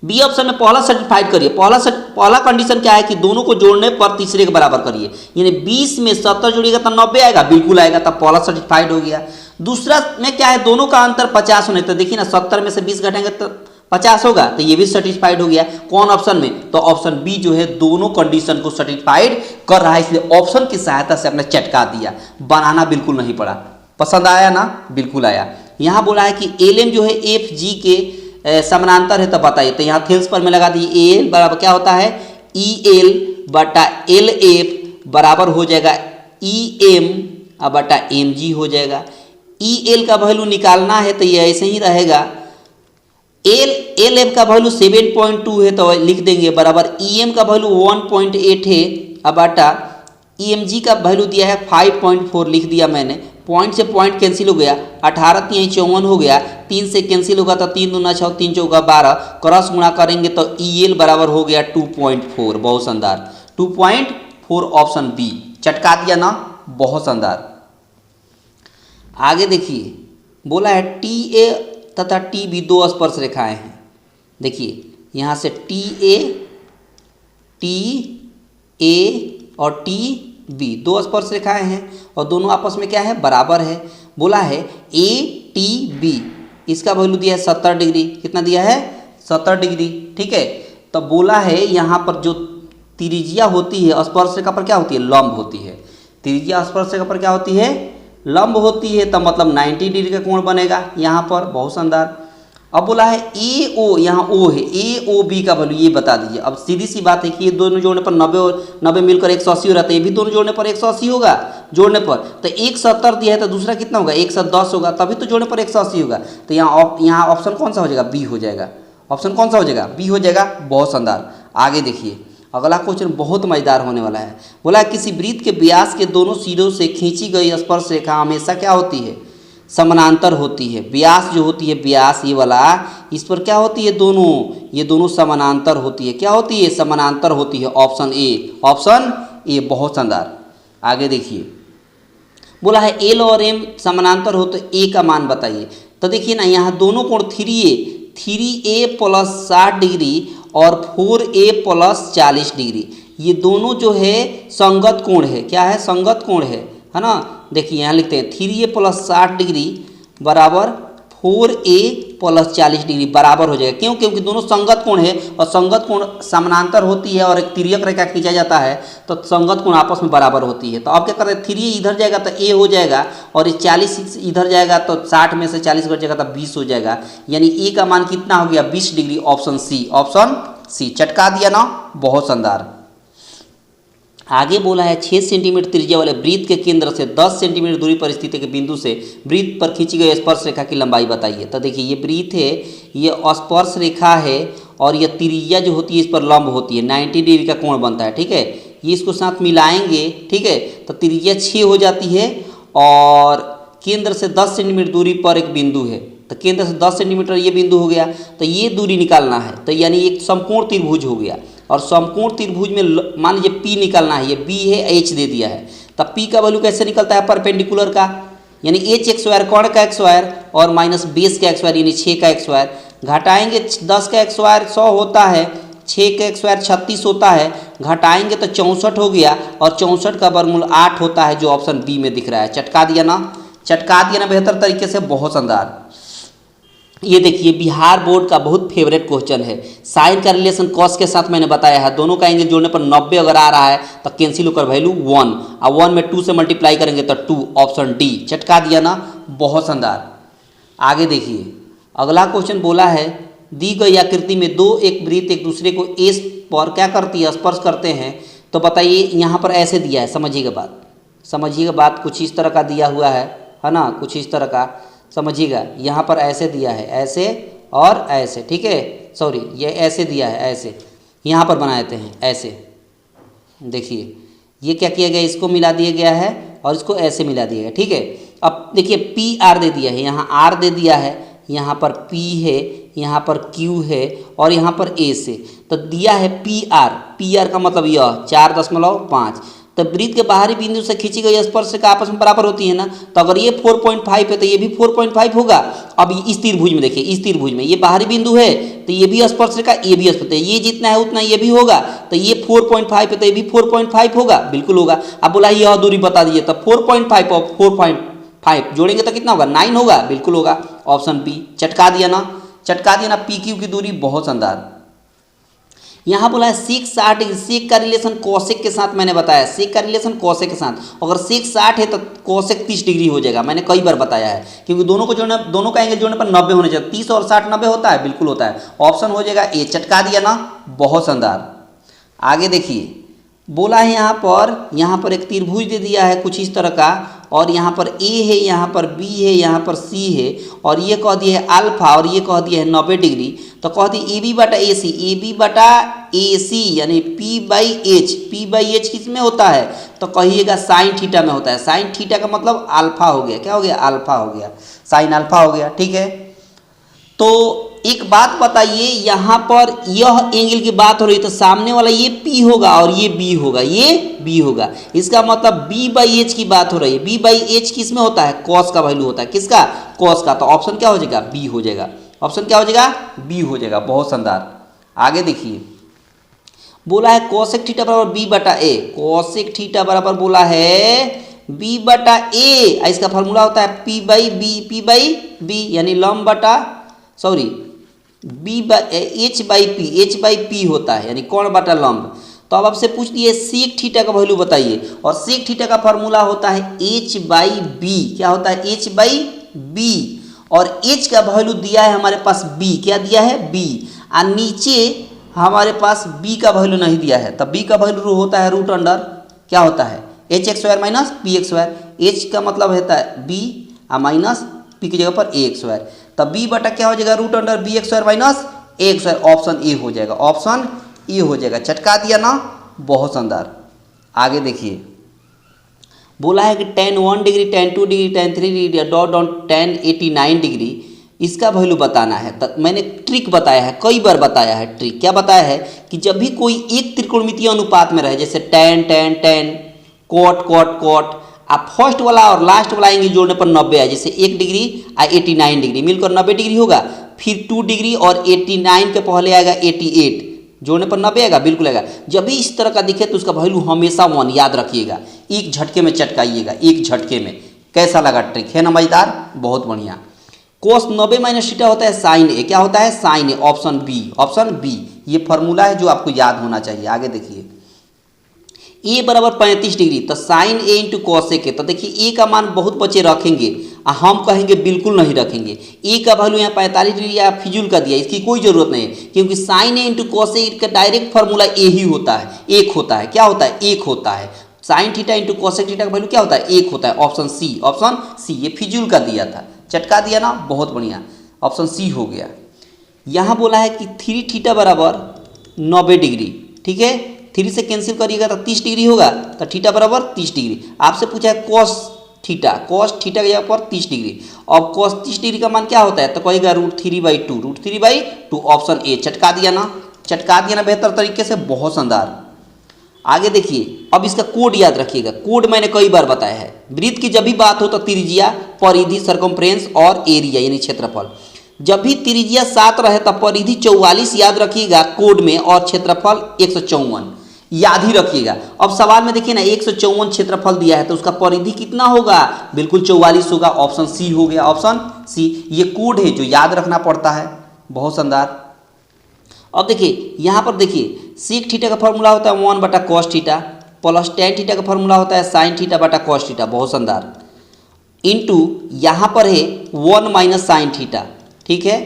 बी ऑप्शन में पहला सेटिस्फाइड करिए। पहला कंडीशन क्या है कि दोनों को जोड़ने पर तीसरे के बराबर करिए, यानी 20 में 70 जोड़िएगा तो 90 आएगा। बिल्कुल आएगा, तब पहला सेटिस्फाइड हो गया। दूसरा में क्या है, दोनों का अंतर 50 होने, तो देखिए ना 70 में से 20 घटाएंगे तो 50 होगा, तो ये भी सेटिस्फाइड हो गया। कौन ऑप्शन में? तो ऑप्शन बी जो है दोनों कंडीशन को सेटिस्फाइड कर रहा है, इसलिए ऑप्शन की सहायता से हमने चटका दिया। बनाना बिल्कुल नहीं पड़ा। पसंद आया ना? बिल्कुल आया। यहाँ बोला है कि एल एम जो है एफ जी के समानांतर है, तो बताइए। तो यहाँ थेल्स पर में लगा दिए एल बराबर क्या होता है, ई एल बटा एल एफ बराबर हो जाएगा ई एम बटा एम जी हो जाएगा। ई एल का वैल्यू निकालना है तो ये ऐसे ही रहेगा। एल एफ का वैल्यू 7.2 है तो लिख देंगे बराबर ई एम का वैल्यू 1.8 है बटा ई एम जी का वैल्यू दिया है 5.4 लिख दिया मैंने। पॉइंट से पॉइंट कैंसिल हो गया, 18 3 54 हो गया, 3 से कैंसिल होगा तो 3 दूना 6 3 चौका 12, क्रॉस गुणा करेंगे तो ई एल बराबर हो गया 2.4। बहुत शानदार, 2.4 ऑप्शन बी। चटका दिया ना, बहुत शानदार। आगे देखिए, बोला है टी ए तथा टी बी दो स्पर्श रेखाएं हैं। देखिए यहाँ से टी ए और टी बी दो स्पर्श रेखाएं हैं और दोनों आपस में क्या है, बराबर है। बोला है ए टी बी, इसका वैल्यू दिया है 70 डिग्री। कितना दिया है? 70 डिग्री। ठीक है। तो बोला है यहाँ पर जो त्रिज्या होती है स्पर्श रेखा पर क्या होती है, लंब होती है। त्रिज्या स्पर्श रेखा पर क्या होती है, लंब होती है। तो मतलब 90 डिग्री का कोण बनेगा यहाँ पर। बहुत शानदार। अब बोला है ए ओ, यहाँ ओ है, ए ओ बी का वैल्यू ये बता दीजिए। अब सीधी सी बात है कि ये दोनों जोड़ने पर 90 और 90 मिलकर 180 हो रहा है, ये भी दोनों जोड़ने पर 180 होगा। जोड़ने पर तो 170 दिया है तो दूसरा कितना होगा, 110 होगा, तभी तो जोड़ने पर 180 होगा। तो यहाँ ऑप्शन कौन सा हो जाएगा, बी हो जाएगा। ऑप्शन कौन सा हो जाएगा, बी हो जाएगा। बहुत शानदार। आगे देखिए, अगला क्वेश्चन बहुत मजेदार होने वाला है। बोला है किसी वृत्त के व्यास के दोनों सिरों से खींची गई स्पर्श रेखा हमेशा क्या होती है, समानांतर होती है। व्यास जो होती है, व्यास ये वाला, इस पर क्या होती है, ये दोनों समानांतर होती है। क्या होती है, समानांतर होती है। Option A, option A. बहुत शानदार। आगे देखिए, बोला है एल और एम समानांतर हो तो ए का मान बताइए। तो देखिए ना, यहाँ दोनों कोण 3A प्लस 60 डिग्री और 4A प्लस 40 डिग्री, ये दोनों जो है संगत कोण है। क्या है, संगत कोण है ना। देखिए यहाँ लिखते हैं 3A प्लस 60 डिग्री बराबर 4A प्लस 40 डिग्री बराबर हो जाएगा। क्यों? क्योंकि दोनों संगत कोण है और संगत कोण समानांतर होती है और एक तिर्यक रेखा खींचा जाता है तो संगत कोण आपस में बराबर होती है। तो आप क्या करते हैं, 3 इधर जाएगा तो ए हो जाएगा और ये 40 इधर जाएगा तो 60 में से 40 घट जाएगा तो 20 हो जाएगा। यानी ए का मान कितना हो गया, 20 degree. Option c, option c. चटका दिया ना, बहुत शानदार। आगे बोला है 6 सेंटीमीटर त्रिज्या वाले वृत्त के केंद्र से 10 सेंटीमीटर दूरी पर स्थित एक बिंदु से वृत्त पर खींची गई स्पर्श रेखा की लंबाई बताइए। तो देखिए ये वृत्त है, ये स्पर्श रेखा है और ये त्रिज्या जो होती है इस पर लंब होती है, 90 डिग्री का कोण बनता है। ठीक है। ये इसको साथ मिलाएंगे, ठीक है, तो त्रिज्या 6 हो जाती है और केंद्र से 10 सेंटीमीटर दूरी पर एक बिंदु है। तो केंद्र से 10 सेंटीमीटर ये बिंदु हो गया, तो ये दूरी निकालना है। तो यानी एक समकोण त्रिभुज हो गया और समकोण त्रिभुज में मान लीजिए पी निकालना है, ये बी है, एच दे दिया है। तब पी का वैल्यू कैसे निकलता है, परपेंडिकुलर का, यानी एच एक्स स्क्वायर कर्ण का एक्स स्क्वायर और माइनस बेस का एक्स स्क्वायर यानी 6 का एक्स स्क्वायर। घटाएंगे 10 का एक्स स्क्वायर 100 होता है, 6 का एक्स स्क्वायर 36 होता है, घटाएंगे तो 64 हो गया और 64 का वर्गमूल 8 होता है, जो ऑप्शन बी में दिख रहा है। चटका दिया ना, चटका दिया ना बेहतर तरीके से। बहुत शानदार। ये देखिए बिहार बोर्ड का बहुत फेवरेट क्वेश्चन है। साइन का रिलेशन कॉस के साथ मैंने बताया है। दोनों का एंगल जोड़ने पर 90 अगर आ रहा है तो कैंसिल होकर वैल्यू 1 और 1 में 2 से मल्टीप्लाई करेंगे तो 2। Option D. चटका दिया ना, बहुत शानदार। आगे देखिए, अगला क्वेश्चन बोला है दी गई आकृति में दो एक वृत्त एक दूसरे को एस पर क्या करती है, स्पर्श करते हैं, तो बताइए यहाँ पर ऐसे दिया है, समझिएगा बात, समझिएगा बात, कुछ इस तरह का दिया हुआ है ना, कुछ इस तरह का समझिएगा। यहाँ पर ऐसे दिया है, ऐसे और ऐसे, ठीक है, सॉरी ये ऐसे दिया है, ऐसे यहाँ पर बना देते हैं ऐसे। देखिए ये क्या किया गया, इसको मिला दिया गया है और इसको ऐसे मिला दिया गया, ठीक है। अब देखिए पी आर दे दिया है, यहाँ आर दे दिया है, यहाँ पर पी है, यहाँ पर क्यू है और यहाँ पर ए से, तो दिया है पी आर का मतलब यह 4.5। तो वृत्त के बाहरी बिंदु से खींची गई स्पर्शरेखा आपस में बराबर होती है ना, तो अगर ये 4.5 है तो ये भी 4.5 होगा। अब इस त्रिभुज में देखिए, इस त्रिभुज में ये बाहरी बिंदु है तो ये भी स्पर्शरेखा, ये भी स्पर्शरेखा, ये जितना है उतना ये भी होगा, तो ये 4.5 है तो ये भी 4.5 होगा, बिल्कुल होगा। अब बोला यह दूरी बता दीजिए, तो 4.5 और 4.5 जोड़ेंगे तो कितना होगा, 9 होगा, बिल्कुल होगा, ऑप्शन बी। चटका दिया ना, चटका दिया ना, पी क्यू की दूरी बहुत शानदार। यहाँ बोला है सेक 60 डिग्री, सेक का रिलेशन कोसेक के साथ मैंने बताया, सेक का रिलेशन कोसेक के साथ, अगर सेक 60 है तो कोसेक 30 डिग्री हो जाएगा, मैंने कई बार बताया है, क्योंकि दोनों को जोड़ना, दोनों का एंगल जोड़ने पर 90 होने चाहिए। 30 और 60 90 होता है, बिल्कुल होता है, ऑप्शन हो जाएगा ए। चटका दिया ना, बहुत शानदार। आगे देखिए बोला है यहाँ पर एक त्रिभुज दे दिया है कुछ इस तरह का, और यहाँ पर ए है, यहाँ पर बी है, यहाँ पर सी है, और ये कह दिया है अल्फा और ये कह दिया है 90 डिग्री, तो कह दिए ए बी बटा ए सी, ए बी बटा ए सी यानी P by H, P by H किस में होता है, तो कहिएगा साइन थीटा में होता है। साइन थीटा का मतलब अल्फा हो गया, क्या हो गया, अल्फा हो गया, साइन अल्फा हो गया, ठीक है। तो एक बात बताइए, यहाँ पर यह एंगल की बात हो रही है तो सामने वाला ये P होगा और ये B होगा, ये B होगा, इसका मतलब B बाई एच की बात हो रही है। B बाई एच किस में होता है, कॉस का वैल्यू होता है, किसका, कॉस का, तो ऑप्शन क्या हो जाएगा, B हो जाएगा, ऑप्शन क्या हो जाएगा, B हो जाएगा, बहुत शानदार। आगे देखिए बोला है कोसेक थीटा बराबर B बटा A, कोसेक थीटा बराबर बोला है B बटा A, इसका फॉर्मूला होता है P बाई B यानी लंब बटा sorry b by h by p होता है, यानी कोण बटा लंब। तो अब आपसे पूछ दिए सेक थीटा का वैल्यू बताइए, और सेक थीटा का फॉर्मूला होता है एच बाई बी, क्या होता है, एच बाई बी, और एच का वैल्यू दिया है हमारे पास बी, क्या दिया है, बी, और नीचे हमारे पास बी का वैल्यू नहीं दिया है, तब बी का वैल्यू होता है रूट अंडर क्या होता है, H x square minus P x square, H का मतलब होता है बी और माइनस पी की जगह पर ए एक्स स्क्वायर, तब बी बटा क्या हो जाएगा, root under b x square minus a x square, option a हो जाएगा, ऑप्शन ए हो जाएगा। चटका दिया ना, बहुत शानदार। आगे देखिए बोला है कि tan 1 degree, tan 2 degree, tan 3 degree dot dot tan 89 degree, इसका वैल्यू बताना है। तो मैंने ट्रिक बताया है, कई बार बताया है ट्रिक, क्या बताया है कि जब भी कोई एक त्रिकोणमितीय अनुपात में रहे, जैसे tan tan tan cot cot cot, आप फर्स्ट वाला और लास्ट वाला एंगल जोड़ने पर 90 है, जैसे 1 डिग्री और 89 डिग्री मिलकर 90 डिग्री होगा, फिर 2 डिग्री और 89 के पहले आएगा 88, जोड़ने पर 90 आएगा, बिल्कुल आएगा। जब भी इस तरह का दिखे तो उसका वैल्यू हमेशा 1 याद रखिएगा, एक झटके में चटकाइएगा, एक झटके में। कैसा लगा ट्रिक, है ना मजेदार, बहुत बढ़िया। कोस 90 माइनस थीटा होता है साइन ए, क्या होता है, साइन ए, ऑप्शन बी, ऑप्शन बी, ये फॉर्मूला है जो आपको याद होना चाहिए। आगे देखिए ए बराबर 35 डिग्री, तो साइन ए इंटू कॉसेक है, तो देखिए ए का मान बहुत बच्चे रखेंगे, हम कहेंगे बिल्कुल नहीं रखेंगे। ए का वैल्यू यहाँ 45 डिग्री या फिजूल का दिया, इसकी कोई जरूरत नहीं है, क्योंकि साइन ए इंटू कॉसेक का डायरेक्ट फार्मूला ए ही होता है, एक होता है, क्या होता है, एक होता है। Sine theta into cosec theta का वैल्यू क्या होता है, एक होता है, ऑप्शन सी, ऑप्शन सी, ये फिजूल का दिया था, चटका दिया ना, बहुत बढ़िया, ऑप्शन सी हो गया। यहाँ बोला है कि 3 थीटा बराबर 90 डिग्री, ठीक है, 3 से कैंसिल करिएगा तो 30 डिग्री होगा, तो थीटा बराबर 30 डिग्री। आपसे पूछा है कॉस थीटा की जगह पर 30 डिग्री, अब कॉस 30 डिग्री का मान क्या होता है, तो कहेगा √3/2, ऑप्शन ए। चटका दिया ना, चटका दिया ना बेहतर तरीके से, बहुत शानदार। आगे देखिए अब इसका कोड याद रखिएगा, कोड मैंने कई बार बताया है। वृत्त की जब भी बात हो तो त्रिज्या, परिधि, सरकमफ्रेंस और एरिया यानी क्षेत्रफल, जब भी त्रिज्या 7 रहे तब परिधि 44 याद रखिएगा कोड में, और क्षेत्रफल 154 याद ही रखिएगा। अब सवाल में देखिए ना 154 क्षेत्रफल दिया है तो उसका परिधि कितना होगा, बिल्कुल 44 होगा, ऑप्शन सी हो गया, ऑप्शन सी। ये कोड है जो याद रखना पड़ता है, बहुत शानदार। अब देखिए यहाँ पर देखिए सेक थीटा का फॉर्मूला होता है 1 बटा cos theta, plus tan theta का फॉर्मूला होता है साइन थीटा बटा कॉस थीटा, बहुत शानदार, इंटू यहाँ पर है 1 माइनस साइन थीटा, ठीक है,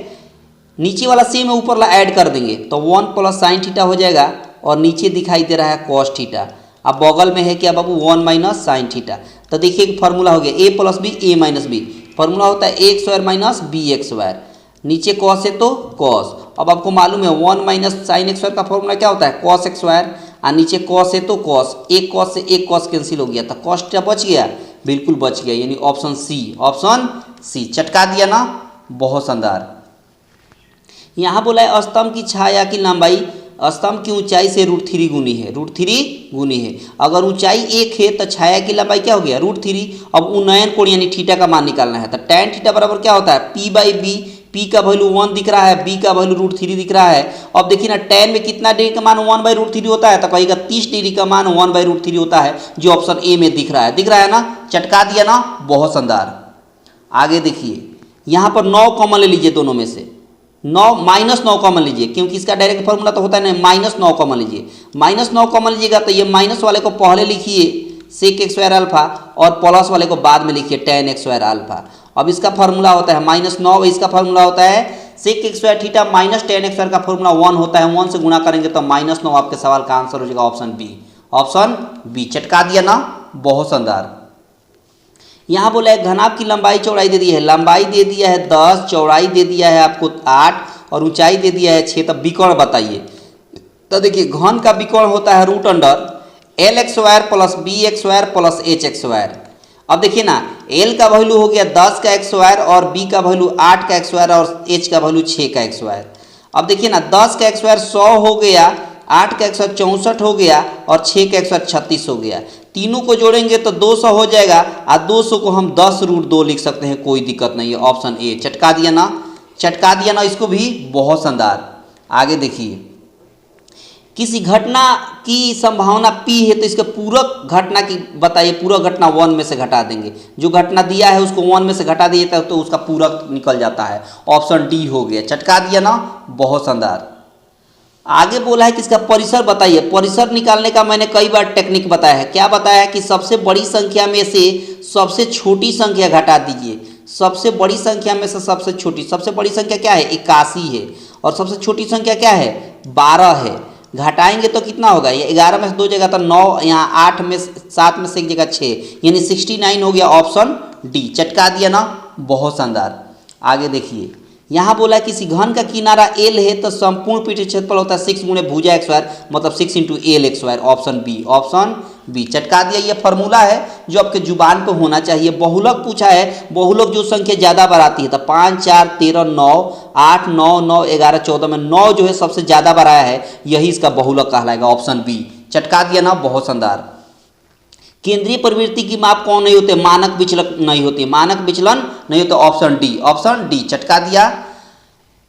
नीचे वाला सेम है, ऊपर वाला ऐड कर देंगे तो 1 प्लस साइन थीटा हो जाएगा, और नीचे दिखाई दे रहा है कॉस थीटा। अब बगल में है क्या बाबू 1 माइनस साइन थीटा। तो देखिए एक फॉर्मूला हो गया A plus B A minus B, formula होता है A square minus B x square, नीचे कॉस है तो कॉस। अब आपको मालूम है 1 माइनस साइन एक्स स्क्वायर का फॉर्मूला क्या होता है कॉस एक्स स्क्वायर, और नीचे कॉस है तो कॉस, एक कॉस से एक कॉस कैंसिल हो गया तो कॉस थीटा बच गया, बिल्कुल बच गया, यानी ऑप्शन सी, ऑप्शन सी चटका दिया ना, बहुत शानदार। यहाँ बोला है स्तंभ की छाया की लंबाई स्तंभ की ऊंचाई से √3 गुनी है, √3 गुनी है। अगर ऊंचाई 1 है तो छाया की लंबाई क्या हो गया √3। अब उन्नयन कोण यानी थीटा का मान निकालना है तो tan थीटा बराबर क्या होता है p/b, p का वैल्यू 1 दिख रहा है, b का वैल्यू √3 दिख रहा है। अब देखिए ना tan में कितना डिग्री का मान 1/√3 होता है, तो कहेगा 30 डिग्री का मान 1/√3 होता है, जो ऑप्शन ए में दिख रहा है, दिख रहा है ना, चटका दिया ना, बहुत शानदार। आगे देखिए यहाँ पर 9 कॉमन ले लीजिए, दोनों में से 9 -9 कॉमन लीजिए, क्योंकि इसका डायरेक्ट फॉर्मूला तो होता है ना, -9 कॉमन लीजिए। -9 कॉमन लीजिएगा तो ये माइनस वाले को पहले लिखिए सेक एक्स स्क्वायर अल्फा और प्लस वाले को बाद में लिखिए tan एक्स स्क्वायर अल्फा। अब इसका फॉर्मूला होता है -9, इसका फॉर्मूला होता है sec x square theta minus tan x square का फॉर्मूला 1 होता है, 1 से गुणा करेंगे तो -9, आपके सवाल का आंसर हो जाएगा ऑप्शन बी, ऑप्शन बी चटका दिया ना, बहुत शानदार। यहाँ बोला है घनाभ की लंबाई चौड़ाई दे दी है, लंबाई दे दिया है 10, चौड़ाई दे दिया है आपको 8 और ऊंचाई दे दिया है 6, तब विकर्ण बताइए। तो देखिए घन का विकर्ण होता है √LX² plus BX² plus HX²। अब देखिए ना L का वैल्यू हो गया 10 का x² और B का वैल्यू 8 का x² और H का वैल्यू 6 का x²। अब देखिए ना 10 का x² 100 हो गया, 8 का x² 64 हो गया और 6 का x² 36 हो गया। तीनों को जोड़ेंगे तो 200 हो जाएगा, और 200 को हम 10√2 लिख सकते हैं, कोई दिक्कत नहीं है, ऑप्शन ए चटका दिया ना, चटका दिया ना, इसको भी बहुत शानदार। आगे देखिए किसी घटना की संभावना P है तो इसके पूरक घटना की बताइए, पूरक घटना 1 में से घटा देंगे, जो घटना दिया है उसको 1 में से घटा दिए तो उसका पूरक निकल जाता है, ऑप्शन डी हो गया, चटका दिया ना, बहुत शानदार। आगे बोला है कि इसका परिसर बताइए, परिसर निकालने का मैंने कई बार टेक्निक बताया है, क्या बताया है कि सबसे बड़ी संख्या में से सबसे छोटी संख्या घटा दीजिए, सबसे बड़ी संख्या में से सबसे छोटी, सबसे बड़ी संख्या क्या है 81 है और सबसे छोटी संख्या क्या है 12 है, घटाएंगे तो कितना होगा, ये 11 में से 2 जगह तो 9, यहाँ 8 में 7 में से एक जगह 6, यानी 69 हो गया, ऑप्शन डी चटका दिया ना, बहुत शानदार। आगे देखिए यहाँ बोला किसी घन का किनारा L है तो संपूर्ण पृष्ठीय क्षेत्रफल होता है 6 गुणे भुजा एक्स स्क्वायर, मतलब 6 × L x square, option b, option b चटका दिया। ये फॉर्मूला है जो आपके जुबान पे होना चाहिए। बहुलक पूछा है, बहुलक जो संख्या ज़्यादा बढ़ाती है तो 5, 4, 13, 9, 8, 9, 9, 11, 14 में 9 जो है सबसे ज़्यादा बढ़ाया है, यही इसका बहुलक कहलाएगा, ऑप्शन बी चटका दिया ना, बहुत शानदार। केंद्रीय प्रवृत्ति की माप कौन नहीं होते, मानक विचलन नहीं होती, मानक विचलन नहीं होते, ऑप्शन डी, ऑप्शन डी चटका दिया।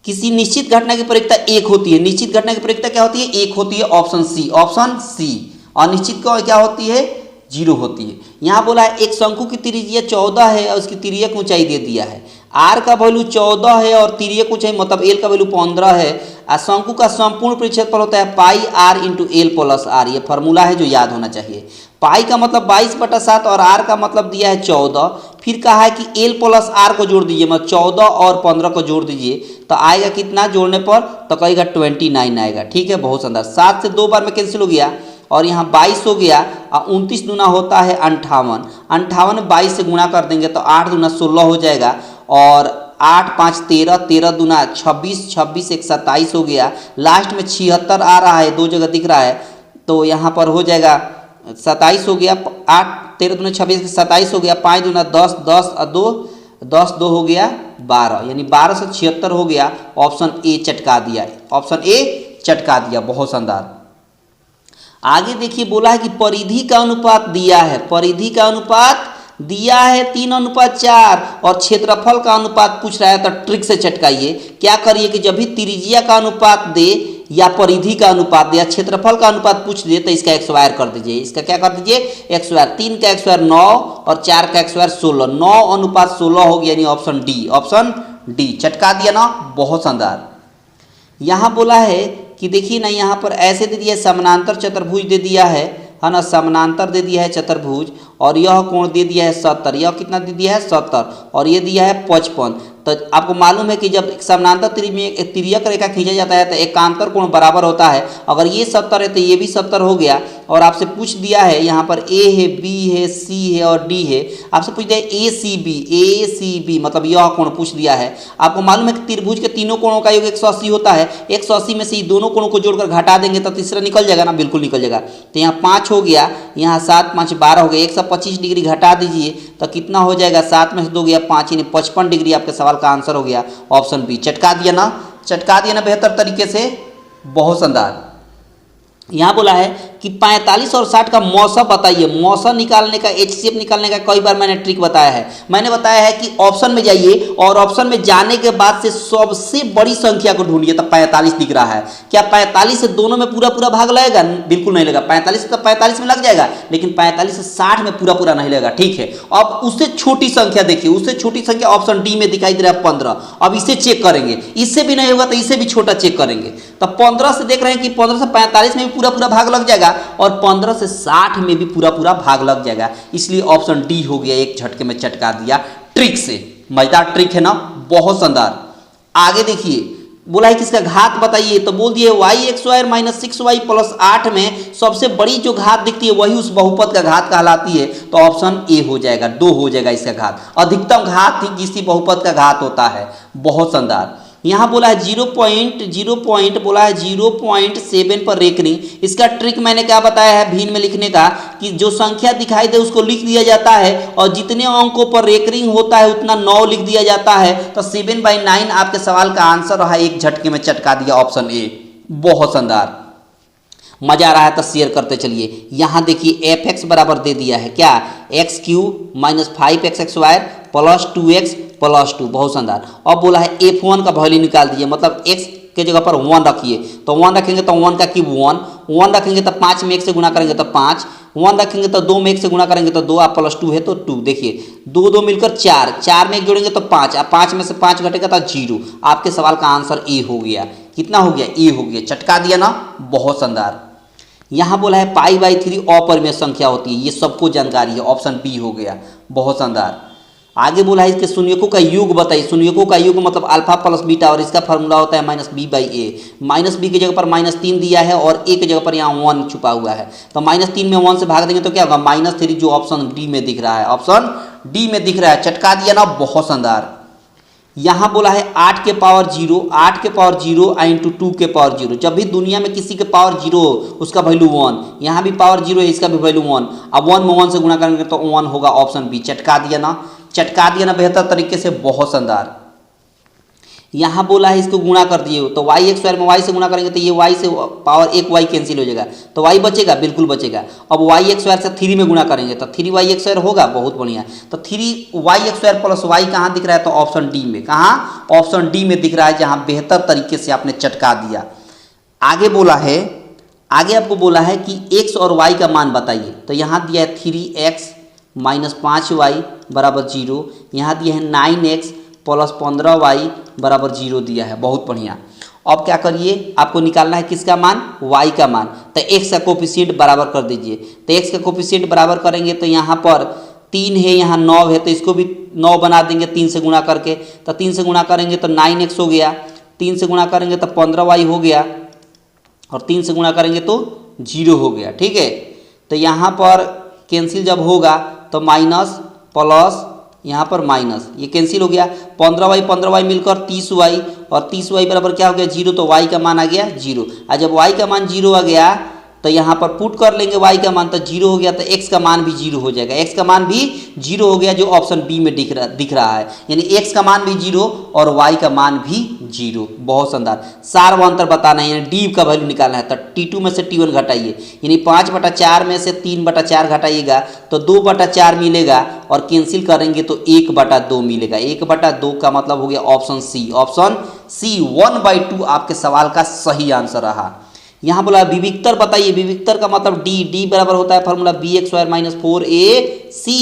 किसी निश्चित घटना की प्रयोक्ता 1 होती है, निश्चित घटना की प्रयोक्ता क्या होती है 1 होती है, ऑप्शन सी, ऑप्शन सी। और निश्चित क्या होती है 0 होती है। यहाँ बोला है एक शंकु की त्रिज्या 14 है और उसकी तिर्यक ऊंचाई दे दिया है, आर का वैल्यू 14 है और तिर्यक ऊंचाई मतलब एल का वैल्यू 15 है, और शंकु का संपूर्ण परिक्षेत्रफल होता है pi R into L plus R. ये फॉर्मूला है जो याद होना चाहिए। पाई का मतलब 22/7 और आर का मतलब दिया है 14, फिर कहा है कि एल प्लस आर को जोड़ दीजिए, मतलब 14 और 15 को जोड़ दीजिए तो आएगा कितना जोड़ने पर, तो कहेगा 29 आएगा, ठीक है, बहुत शानदार। 7 से 2 बार में कैंसिल हो गया और यहाँ 22 हो गया और 29 दूना होता है 58, 58 22 से गुणा कर देंगे तो 8 दूना 16 हो जाएगा और 8 5 13, 13 दूना 26, 26 1 27 हो गया, लास्ट में 76 आ रहा है, 2 जगह दिख रहा है, तो यहाँ पर हो जाएगा 27 हो गया, 8 13 दूना 26 27 हो गया, 5 दूना 10, 10 और 2 10 2 हो गया 12, यानी 12 से 76 हो गया, ऑप्शन ए चटका दिया, ऑप्शन ए चटका दिया, बहुत शानदार। आगे देखिए बोला है कि परिधि का अनुपात दिया है, परिधि का अनुपात दिया है 3:4 और क्षेत्रफल का अनुपात पूछ रहा है, तो ट्रिक से चटकाइए। क्या करिए कि जब भी त्रिज्या का अनुपात दे या परिधि का अनुपात दे या क्षेत्रफल का अनुपात पूछ दे तो इसका x² कर दीजिए, इसका क्या कर दीजिए x², 3 का x² 9 और 4 का x² 16, 9:16 हो गया, यानी ऑप्शन डी, ऑप्शन डी चटका दिया ना, बहुत शानदार। यहाँ बोला है कि देखिए ना, यहाँ पर ऐसे दे दिया है समानांतर चतुर्भुज दे दिया है ना, समानांतर दे दिया है चतुर्भुज और यह कोण दे दिया है 70, यह कितना दे दिया है 70, और ये दिया है 55। तो आपको मालूम है कि जब समानांतर त्रिभुज में एक तिर्यक रेखा खींचा जाता है तो एकांतर कोण बराबर होता है। अगर ये 70 है तो ये भी 70 हो गया। और आपसे पूछ दिया है यहाँ पर ए है, बी है, सी है और डी है, आपसे पूछ दिया ए सी बी मतलब यह कोण पूछ दिया है। आपको मालूम है कि त्रिभुज के तीनों कोणों का योग 180 होता है। 180 में से ये दोनों कोणों को जोड़कर घटा देंगे तो तीसरा निकल जाएगा ना, बिल्कुल निकल जाएगा। तो यहाँ 5 हो गया, यहाँ 7 5 12 हो गया, 125 डिग्री घटा दीजिए तो कितना हो जाएगा, 7 में से 2 गया 5, यानी 55 डिग्री आपके सवाल का आंसर हो गया ऑप्शन बी। चटका दिया ना, चटका दिया ना बेहतर तरीके से, बहुत शानदार। यहाँ बोला है कि 45 और 60 का मौसा बताइए। मौसा निकालने का, HCF निकालने का कई बार मैंने ट्रिक बताया है। मैंने बताया है कि ऑप्शन में जाइए और ऑप्शन में जाने के बाद से सबसे बड़ी संख्या को ढूंढिए। तो 45 दिख रहा है, क्या 45 से दोनों में पूरा पूरा भाग लगेगा? बिल्कुल नहीं लगेगा। 45 से तो 45 में लग जाएगा, लेकिन 45 से 60 में पूरा पूरा नहीं लगेगा। ठीक है, अब उससे छोटी संख्या देखिए, उससे छोटी संख्या ऑप्शन डी में दिखाई दे रहा है 15। अब इसे चेक करेंगे, इससे भी नहीं होगा तो इसे भी छोटा चेक करेंगे। तो 15 से देख रहे हैं कि 15 से 45 में भी पूरा पूरा भाग लग जाएगा और 15 से 60 में भी पूरा पूरा भाग लग जाएगा। इसलिए ऑप्शन डी हो गया, एक झटके में चटका दिया ट्रिक से। मजेदार ट्रिक है ना, बहुत शानदार। आगे देखिए, बोला है कि इसका घात बताइए, तो बोल दिए y² माइनस 6y प्लस 8 में सबसे बड़ी जो घात दिखती है वही उस बहुपद का घात कहलाती है। तो ऑप्शन ए हो जाएगा, 2 हो जाएगा इसका घात। अधिकतम घात ही किसी बहुपद का घात होता है। बहुत शानदार। यहाँ बोला है 0.0 बोला है 0.7 पर रेकरिंग। इसका ट्रिक मैंने क्या बताया है भिन्न में लिखने का, कि जो संख्या दिखाई दे उसको लिख दिया जाता है और जितने अंकों पर रेकरिंग होता है उतना 9 लिख दिया जाता है। तो 7/9 आपके सवाल का आंसर रहा, एक झटके में चटका दिया ऑप्शन ए। बहुत शानदार। मजा आ रहा है तो शेयर करते चलिए। यहाँ देखिए fx बराबर दे दिया है क्या, x³ minus 5xy plus 2x plus 2। बहुत शानदार। अब बोला है f1 का वैल्यू निकाल दीजिए, मतलब x के जगह पर 1 रखिए। तो 1 रखेंगे तो 1 का क्यूब 1 रखेंगे तो 5 में 1 से गुणा करेंगे तो 5, 1 रखेंगे तो 2 में 1 से गुणा करेंगे तो 2, आप प्लस 2 है तो 2। देखिए 2 मिलकर 4, 4 में 1 जोड़ेंगे तो 5, अब 5 में से 5 घटेगा तो 0। आपके सवाल का आंसर ए हो गया। कितना हो गया, ए हो गया। चटका दिया ना, बहुत शानदार। यहाँ बोला है π/3 अपरिमेय संख्या होती है, ये सबको जानकारी है, ऑप्शन बी हो गया। बहुत शानदार। आगे बोला है इसके शून्यकों का योग बताइए। शून्यकों का योग मतलब अल्फा प्लस बीटा, और इसका फॉर्मूला होता है -b/a। -b की जगह पर -3 दिया है और a की जगह पर यहाँ 1 छुपा हुआ है। तो -3 में 1 से भाग देंगे तो क्या होगा, -3, जो ऑप्शन डी में दिख रहा है, ऑप्शन डी में दिख रहा है। चटका दिया ना, बहुत शानदार। यहाँ बोला है 8 के पावर 0, 8 के पावर 0 इंटू 2 के पावर 0। जब भी दुनिया में किसी के पावर 0 हो उसका वैल्यू 1, यहाँ भी पावर 0 है, इसका भी वैल्यू 1। अब 1 में 1 से गुणा करेंगे तो 1 होगा, ऑप्शन बी। चटका दिया ना, चटका दिया ना बेहतर तरीके से, बहुत शानदार। यहाँ बोला है इसको गुणा कर दिए, तो y² में y से गुणा करेंगे तो ये y से पावर 1 y कैंसिल हो जाएगा, तो y बचेगा, बिल्कुल बचेगा। अब y² से 3 में गुणा करेंगे तो 3y² होगा। बहुत बढ़िया। तो 3y² प्लस y कहाँ दिख रहा है, तो ऑप्शन डी में। कहाँ, ऑप्शन डी में दिख रहा है, जहाँ बेहतर तरीके से आपने चटका दिया। आगे बोला है, आगे आपको बोला है कि x और y का मान बताइए। तो यहाँ दिया है 3x माइनस 5y बराबर 0, यहाँ दिया है 9x प्लस 15y बराबर 0 दिया है। बहुत बढ़िया। अब क्या करिए, आपको निकालना है किसका मान, y का मान। तो x का कोफिशिएंट बराबर कर दीजिए। तो x का कोफिशिएंट बराबर करेंगे तो यहाँ पर 3 है, यहाँ 9 है, तो इसको भी 9 बना देंगे 3 से गुणा करके। तो 3 से गुणा करेंगे तो 9x हो गया, 3 से गुणा करेंगे तो 15y हो गया, और 3 से गुणा करेंगे तो 0 हो गया। ठीक है, तो यहाँ पर कैंसिल जब होगा तो माइनस प्लस, यहाँ पर माइनस, ये कैंसिल हो गया। 15y मिलकर 30y, और 30y बराबर क्या हो गया, 0। तो y का मान आ गया 0। और जब y का मान 0 आ गया तो यहाँ पर पुट कर लेंगे y का मान, तो 0 हो गया। तो x का मान भी 0 हो जाएगा, x का मान भी 0 हो गया, जो ऑप्शन बी में दिख रहा है। यानी x का मान भी 0 और y का मान भी 0। बहुत शानदार। सार्वंतर बताना है, यानी डी का वैल्यू निकालना है। तो T2 में से T1 घटाइए, यानी 5/4 में से 3/4 घटाइएगा तो 2/4 मिलेगा, और कैंसिल करेंगे तो 1/2 मिलेगा। 1/2 का मतलब हो गया ऑप्शन सी। ऑप्शन सी 1/2 आपके सवाल का सही आंसर रहा। यहाँ बोला विविक्तर बताइए। विविक्तर का मतलब डी बराबर होता है formula bx² minus 4ac।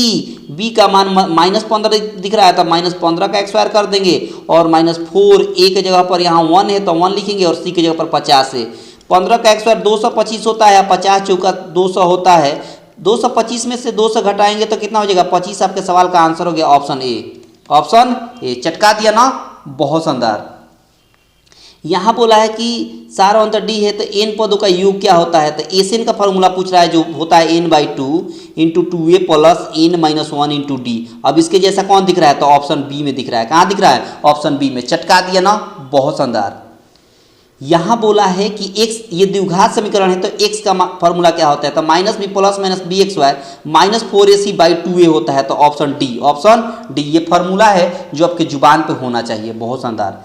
b का मान -15 दिख रहा है, तो -15 का x² कर देंगे, और -4a के जगह पर यहाँ 1 है तो 1 लिखेंगे, और c की जगह पर 50 है। 15 का x² 225 होता है, 50 चौका 200 होता है, 225 में से 2 से घटाएंगे तो कितना हो जाएगा 25। आपके सवाल का आंसर हो गया ऑप्शन ए। ऑप्शन ए चटका दिया ना, बहुत शानदार। यहाँ बोला है कि सार ऑन द डी है तो एन पदों का योग क्या होता है, तो एस एन का फॉर्मूला पूछ रहा है जो होता है n/2 into 2a plus n-1 into D. अब इसके जैसा कौन दिख रहा है, तो ऑप्शन बी में दिख रहा है। कहाँ दिख रहा है, ऑप्शन बी में। चटका दिया ना, बहुत शानदार। यहाँ बोला है कि x ये द्विघात समीकरण है तो x का फॉर्मूला क्या होता है, तो minus b plus minus B x y minus 4ac/2a होता है, तो ऑप्शन डी। ऑप्शन डी ये फॉर्मूला है जो आपके जुबान पे होना चाहिए, बहुत शानदार।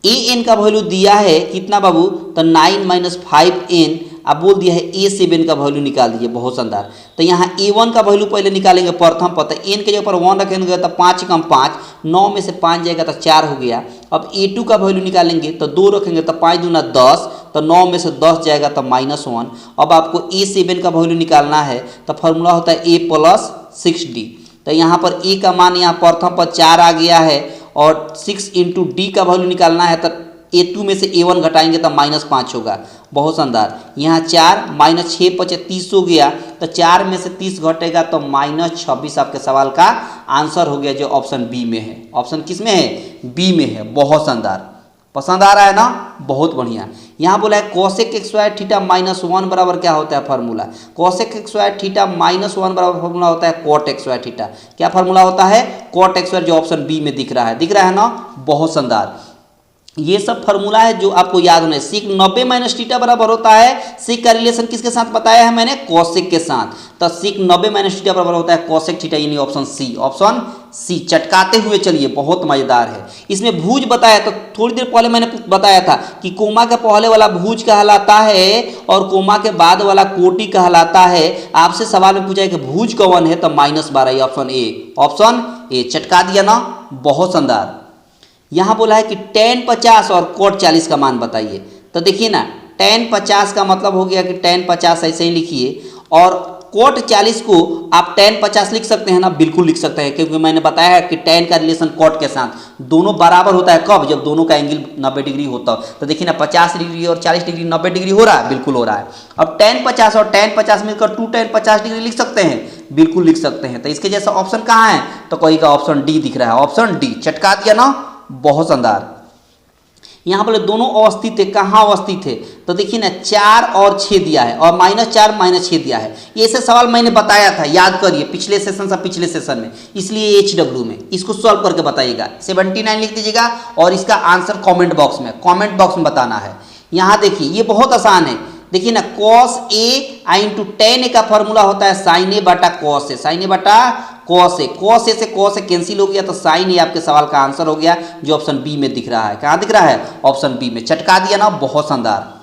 ए एन का वैल्यू दिया है कितना बाबू, तो 9 - 5n। अब बोल दिया है A7 का वैल्यू निकाल दीजिए, बहुत शानदार। तो यहाँ A1 का वैल्यू पहले निकालेंगे प्रथम पद, एन के जगह पर 1 रखेंगे तो 5 कम 5, 9 में से 5 जाएगा तो 4 हो गया। अब A2 का वैल्यू निकालेंगे तो 2 रखेंगे तो 5 दूना 10, तो 9 में से 10 जाएगा तो -1। अब आपको A7 का वैल्यू निकालना है तो फॉर्मूला होता है A + 6d। तो यहाँ पर A का मान यहाँ प्रथम पद 4 आ गया है और 6 इंटू डी का वैल्यू निकालना है तो A2 में से A1 घटाएंगे तो -5 होगा, बहुत शानदार। यहाँ 4 - 6 × 5 = 30 हो गया, तो 4 में से 30 घटेगा तो -26 आपके सवाल का आंसर हो गया, जो ऑप्शन बी में है। ऑप्शन किस में है, बी में है, बहुत शानदार। पसंद आ रहा है ना, बहुत बढ़िया। यहाँ बोला है cosec x² थीटा -1 बराबर क्या होता है फार्मूला, cosec x² थीटा -1 बराबर फार्मूला होता है cot x² थीटा। क्या फार्मूला होता है, cot x², जो ऑप्शन बी में दिख रहा है। दिख रहा है ना, बहुत शानदार। ये सब फार्मूला है जो आपको याद होना है। sec 90 - थीटा बराबर होता है, sec का रिलेशन किसके साथ बताया है मैंने, cosec के साथ। तो sec 90 - थीटा बराबर होता है cosec थीटा, यानी ऑप्शन सी। ऑप्शन सी चटकाते हुए चलिए, बहुत मजेदार है। इसमें भुज बताया, तो थोड़ी देर पहले मैंने बताया था कि कोमा के पहले वाला भुज कहलाता है और कोमा के बाद वाला कोटि कहलाता है। आपसे सवाल में पूछा है कि भुज कौन है, तो -12, ऑप्शन ए। ऑप्शन ए चटका दिया ना, बहुत शानदार। यहाँ बोला है कि tan 50 और cot 40 का मान बताइए। तो देखिए ना, tan 50 का मतलब हो गया कि tan 50 ऐसे ही लिखिए, और cot 40 को आप tan 50 लिख सकते हैं ना, बिल्कुल लिख सकते हैं, क्योंकि मैंने बताया है कि tan का रिलेशन cot के साथ दोनों बराबर होता है। कब, जब दोनों का एंगल 90 डिग्री होता हो। तो देखिए ना, 50 डिग्री और 40 डिग्री 90 डिग्री हो रहा है, बिल्कुल हो रहा है। अब tan 50 और tan 50 मिलकर 2 tan 50 डिग्री लिख सकते हैं, बिल्कुल लिख सकते हैं। तो इसके जैसा ऑप्शन कहाँ है, तो कोई का ऑप्शन डी दिख रहा है। ऑप्शन डी चटका दिया ना, बहुत शानदार। यहाँ बोले दोनों अवस्थित है, कहाँ अवस्थित है, तो देखिए ना 4 और 6 दिया है और -4 - 6 दिया है। ये ऐसे सवाल मैंने बताया था, याद करिए, पिछले सेशन से पिछले सेशन में, इसलिए HW में इसको सॉल्व करके बताइएगा। 79 लिख दीजिएगा और इसका आंसर कमेंट बॉक्स में बताना है। यहाँ देखिए ये बहुत आसान है। देखिए ना, cos A into tan A का फॉर्मूला होता है sin A बटा cos A, sin A बटा cos A। cos A से cos A कैंसिल हो गया तो sin A आपके सवाल का आंसर हो गया, जो ऑप्शन बी में दिख रहा है। कहाँ दिख रहा है, ऑप्शन बी में। चटका दिया ना, बहुत शानदार।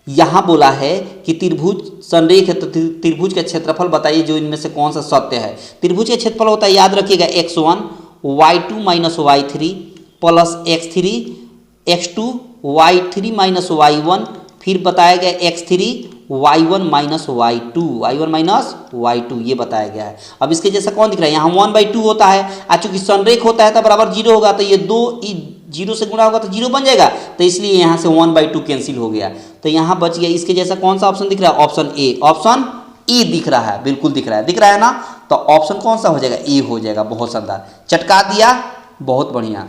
यहाँ बोला है कि त्रिभुज संरेख है, तो त्रिभुज का क्षेत्रफल बताइए जो इनमें से कौन सा सत्य है। त्रिभुज का क्षेत्रफल होता है, याद रखिएगा, x1 y2 - y3 plus x3 x2 y3 - y1, फिर बताया गया x3 y1 - y2 ये बताया गया है। अब इसके जैसा कौन दिख रहा है, यहाँ 1/2 होता है, चूंकि संरेख होता है तो बराबर 0 होगा, तो ये 2 0 से गुणा होगा तो 0 बन जाएगा, तो इसलिए यहाँ से 1/2 कैंसिल हो गया, तो यहाँ बच गया। इसके जैसा कौन सा ऑप्शन दिख रहा है, ऑप्शन ए। ऑप्शन ए दिख रहा है, बिल्कुल दिख रहा है ना, तो ऑप्शन कौन सा हो जाएगा, ए हो जाएगा, बहुत शानदार। चटका दिया, बहुत बढ़िया।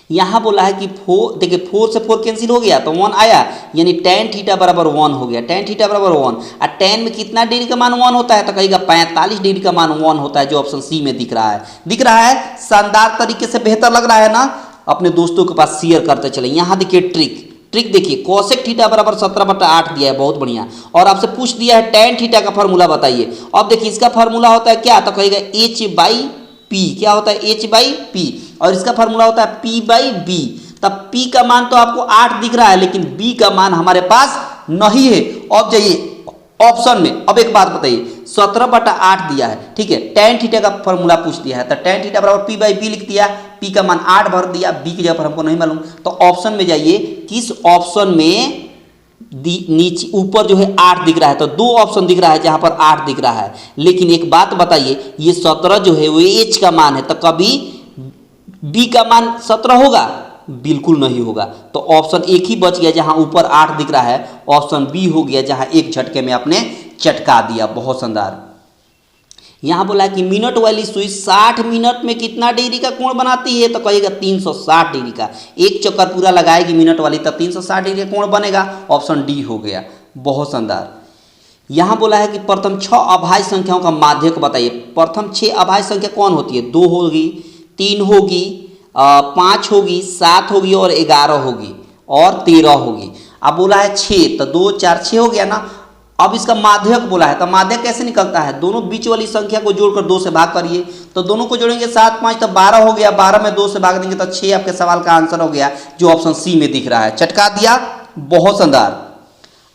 यहाँ बोला है कि 4, देखिए 4 से 4 कैंसिल हो गया तो 1 आया, यानी tan थीटा बराबर 1 हो गया। tan थीटा बराबर 1, और tan में कितना डिग्री का मान 1 होता है, तो कहेगा 45 डिग्री का मान 1 होता है, जो ऑप्शन सी में दिख रहा है। शानदार तरीके से, बेहतर लग रहा है ना, अपने दोस्तों के पास शेयर करते चले। यहाँ देखिए ट्रिक देखिए, cosec थीटा बराबर 17/8 दिया है, बहुत बढ़िया। और आपसे पूछ दिया है tan थीटा का फॉर्मूला बताइए। अब देखिए इसका फॉर्मूला होता है क्या, तो कहेगा h/p। क्या होता है, h/p, और इसका फॉर्मूला होता है p/b। तब p का मान तो आपको 8 दिख रहा है, लेकिन b का मान हमारे पास नहीं है। अब जाइए ऑप्शन में। अब एक बात बताइए, 17/8 दिया है, ठीक है, tan थीटा का फॉर्मूला पूछ दिया है, तो tan थीटा बराबर p/b लिख दिया, p का मान 8 भर दिया, b की जगह पर हमको नहीं मालूम, तो ऑप्शन में जाइए। किस ऑप्शन में नीचे ऊपर जो है 8 दिख रहा है, तो 2 ऑप्शन दिख रहा है जहां पर 8 दिख रहा है। लेकिन एक बात बताइए, ये 17 जो है वो h का मान है, तो कभी b का मान 17 होगा, बिल्कुल नहीं होगा। तो ऑप्शन एक ही बच गया जहां ऊपर 8 दिख रहा है, ऑप्शन बी हो गया जहां एक झटके में आपने चटका दिया। बहुत शानदार। यहाँ बोला कि मिनट वाली सुई 60 मिनट में कितना डिग्री का कोण बनाती है, तो कहेगा 360 डिग्री का। एक चक्कर पूरा लगाएगी मिनट वाली तो 360 डिग्री का कोण बनेगा। ऑप्शन डी हो गया। बहुत शानदार। यहाँ बोला है कि प्रथम 6 अभाज्य संख्याओं का माध्यक बताइए। प्रथम 6 अभाज्य संख्या कौन होती है? 2 होगी, 3 होगी, 5 होगी, 7 होगी और 11 होगी और 13 होगी। अब बोला है 6, तो 2 4 6 हो गया ना। अब इसका माध्यक बोला है, तो माध्यक कैसे निकलता है? दोनों बीच वाली संख्या को जोड़कर 2 से भाग करिए, तो दोनों को जोड़ेंगे 7 5 तो 12 हो गया। 12 में 2 से भाग देंगे तो 6 आपके सवाल का आंसर हो गया, जो ऑप्शन सी में दिख रहा है। चटका दिया। बहुत शानदार।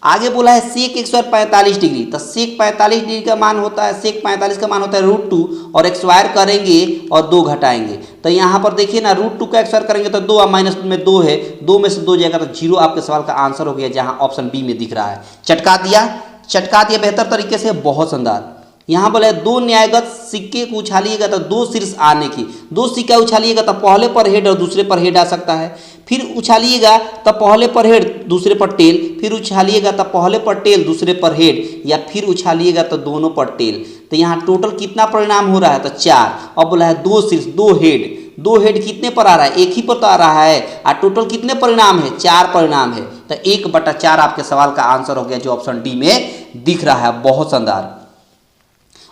आगे बोला है सेक 145 डिग्री, तो सेक 45 डिग्री का मान होता है, सेक 45 का मान होता है √2 और स्क्वायर करेंगे और 2 घटाएंगे। तो यहाँ पर देखिए ना, √2 का स्क्वायर करेंगे तो 2 माइनस में 2 है, 2 में से 2 जाएगा तो 0 आपके सवाल का आंसर हो गया, जहाँ ऑप्शन बी में दिख रहा है। चटका दिया। चटका दिया बेहतर तरीके से। बहुत शानदार। यहाँ बोले 2 न्यायगत सिक्के को उछालिएगा तो 2 शीर्ष आने की। 2 सिक्का उछालिएगा तो पहले पर हेड और दूसरे पर हेड आ सकता है, फिर उछालिएगा तो पहले पर हेड दूसरे पर टेल, फिर उछालिएगा तो पहले पर टेल दूसरे पर हेड, या फिर उछालिएगा तो दोनों पर टेल। तो यहाँ टोटल कितना परिणाम हो रहा है? तो 4। अब बोला है 2 शीर्ष 2 हेड। 2 हेड कितने पर आ रहा है? एक ही पर तो आ रहा है। और टोटल कितने परिणाम है? 4 परिणाम है। तो 1/4 आपके सवाल का आंसर हो गया, जो ऑप्शन डी में दिख रहा है। बहुत शानदार।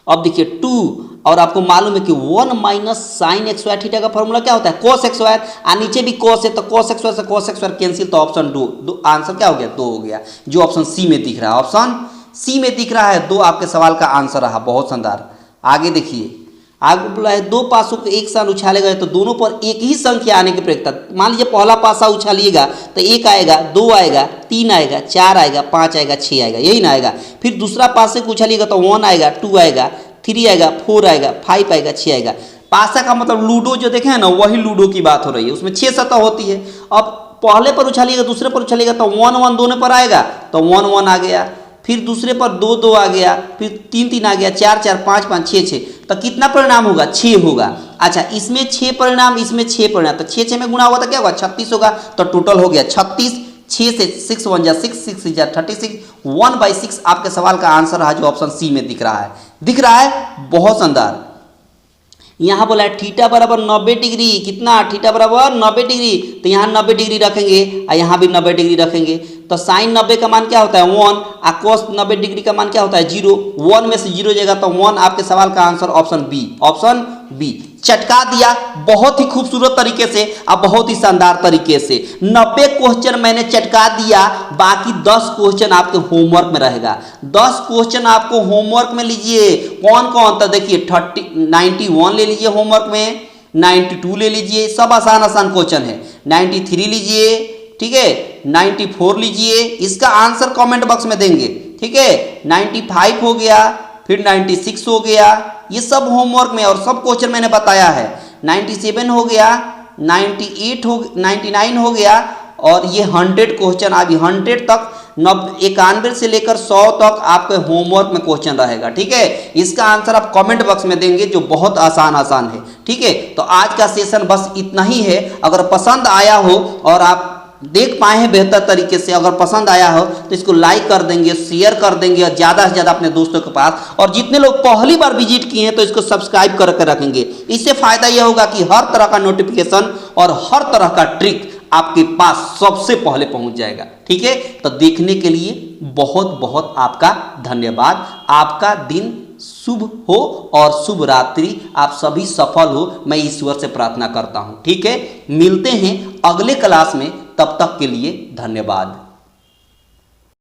अब देखिए 2, और आपको मालूम है कि 1 minus sine x y theta का फॉर्मूला क्या होता है? Cos x y. और नीचे भी कोस है, तो कोस एक्स वाई से कोस एक्स वाई कैंसिल, तो ऑप्शन 2 आंसर क्या हो गया? 2 हो गया, जो ऑप्शन सी में दिख रहा है। ऑप्शन सी में दिख रहा है 2 आपके सवाल का आंसर रहा। बहुत शानदार। आगे देखिए, आगे बोला है 2 पासों को एक साथ उछाले गए तो दोनों पर एक ही संख्या आने की प्रयोजकता। मान लीजिए पहला पासा उछालिएगा तो 1 आएगा, 2 आएगा, 3 आएगा, 4 आएगा, 5 आएगा, 6 आएगा, यही ना आएगा। फिर दूसरा पासे को उछालिएगा तो 1 आएगा, 2 आएगा, 3 आएगा, 4 आएगा, 5 आएगा, 6 आएगा। पासा का मतलब लूडो जो देखे हैं ना, वही लूडो की बात हो रही है। उसमें 6 सतह होती है। अब पहले पर उछालिएगा दूसरे पर उछालिएगा तो 1 1 दोनों पर आएगा, तो 1 1 आ गया। फिर दूसरे पर 2 2 आ गया, फिर 3 3 आ गया, 4 4 5 5 6 6। तो कितना परिणाम होगा? 6 होगा। अच्छा, इसमें 6 परिणाम, इसमें 6 परिणाम, तो 6 6 में गुणा हुआ तो क्या होगा? 36 होगा। तो टोटल हो गया 36। 6 से 6 1 जा 6, 6 जा 36, 1/6 आपके सवाल का आंसर रहा, जो ऑप्शन सी में दिख रहा है। दिख रहा है। बहुत शानदार। यहाँ बोला है थीटा बराबर 90 डिग्री। कितना? थीटा बराबर 90 डिग्री, तो यहाँ 90 डिग्री रखेंगे और यहाँ भी 90 डिग्री रखेंगे। तो साइन 90 का मान क्या होता है? 1। और कोस 90 डिग्री का मान क्या होता है? 0। 1 में से 0 जाएगा तो 1 आपके सवाल का answer option b. Option b. चटका दिया बहुत ही खूबसूरत तरीके से और बहुत ही शानदार तरीके से। 90 क्वेश्चन मैंने चटका दिया, बाकी 10 क्वेश्चन आपके होमवर्क में रहेगा। 10 क्वेश्चन आपको होमवर्क में लीजिए। कौन कौन? तो देखिए 91 ले लीजिए होमवर्क में, 92 ले लीजिए, सब आसान आसान क्वेश्चन है। 93 लीजिए, ठीक है, 94 लीजिए, इसका आंसर कमेंट बॉक्स में देंगे, ठीक है। 95 हो गया, फिर 96 हो गया, ये सब होमवर्क में और सब क्वेश्चन मैंने बताया है। 97 हो गया, 99 हो गया, और ये 100 क्वेश्चन, अभी 100 तक 91 से लेकर 100 तक आपके होमवर्क में क्वेश्चन रहेगा, ठीक है। इसका आंसर आप कमेंट बॉक्स में देंगे, जो बहुत आसान है, ठीक है। तो आज का सेशन बस इतना ही है। अगर पसंद आया हो और आप देख पाए हैं बेहतर तरीके से, अगर पसंद आया हो तो इसको लाइक कर देंगे, शेयर कर देंगे और ज़्यादा से ज़्यादा अपने दोस्तों के पास। और जितने लोग पहली बार विजिट किए हैं तो इसको सब्सक्राइब करके रखेंगे। इससे फायदा यह होगा कि हर तरह का नोटिफिकेशन और हर तरह का ट्रिक आपके पास सबसे पहले पहुंच जाएगा, ठीक है। तो देखने के लिए बहुत बहुत आपका धन्यवाद। आपका दिन शुभ हो और शुभ रात्रि, आप सभी सफल हो, मैं ईश्वर से प्रार्थना करता हूं, ठीक है। मिलते हैं अगले क्लास में, तब तक के लिए धन्यवाद।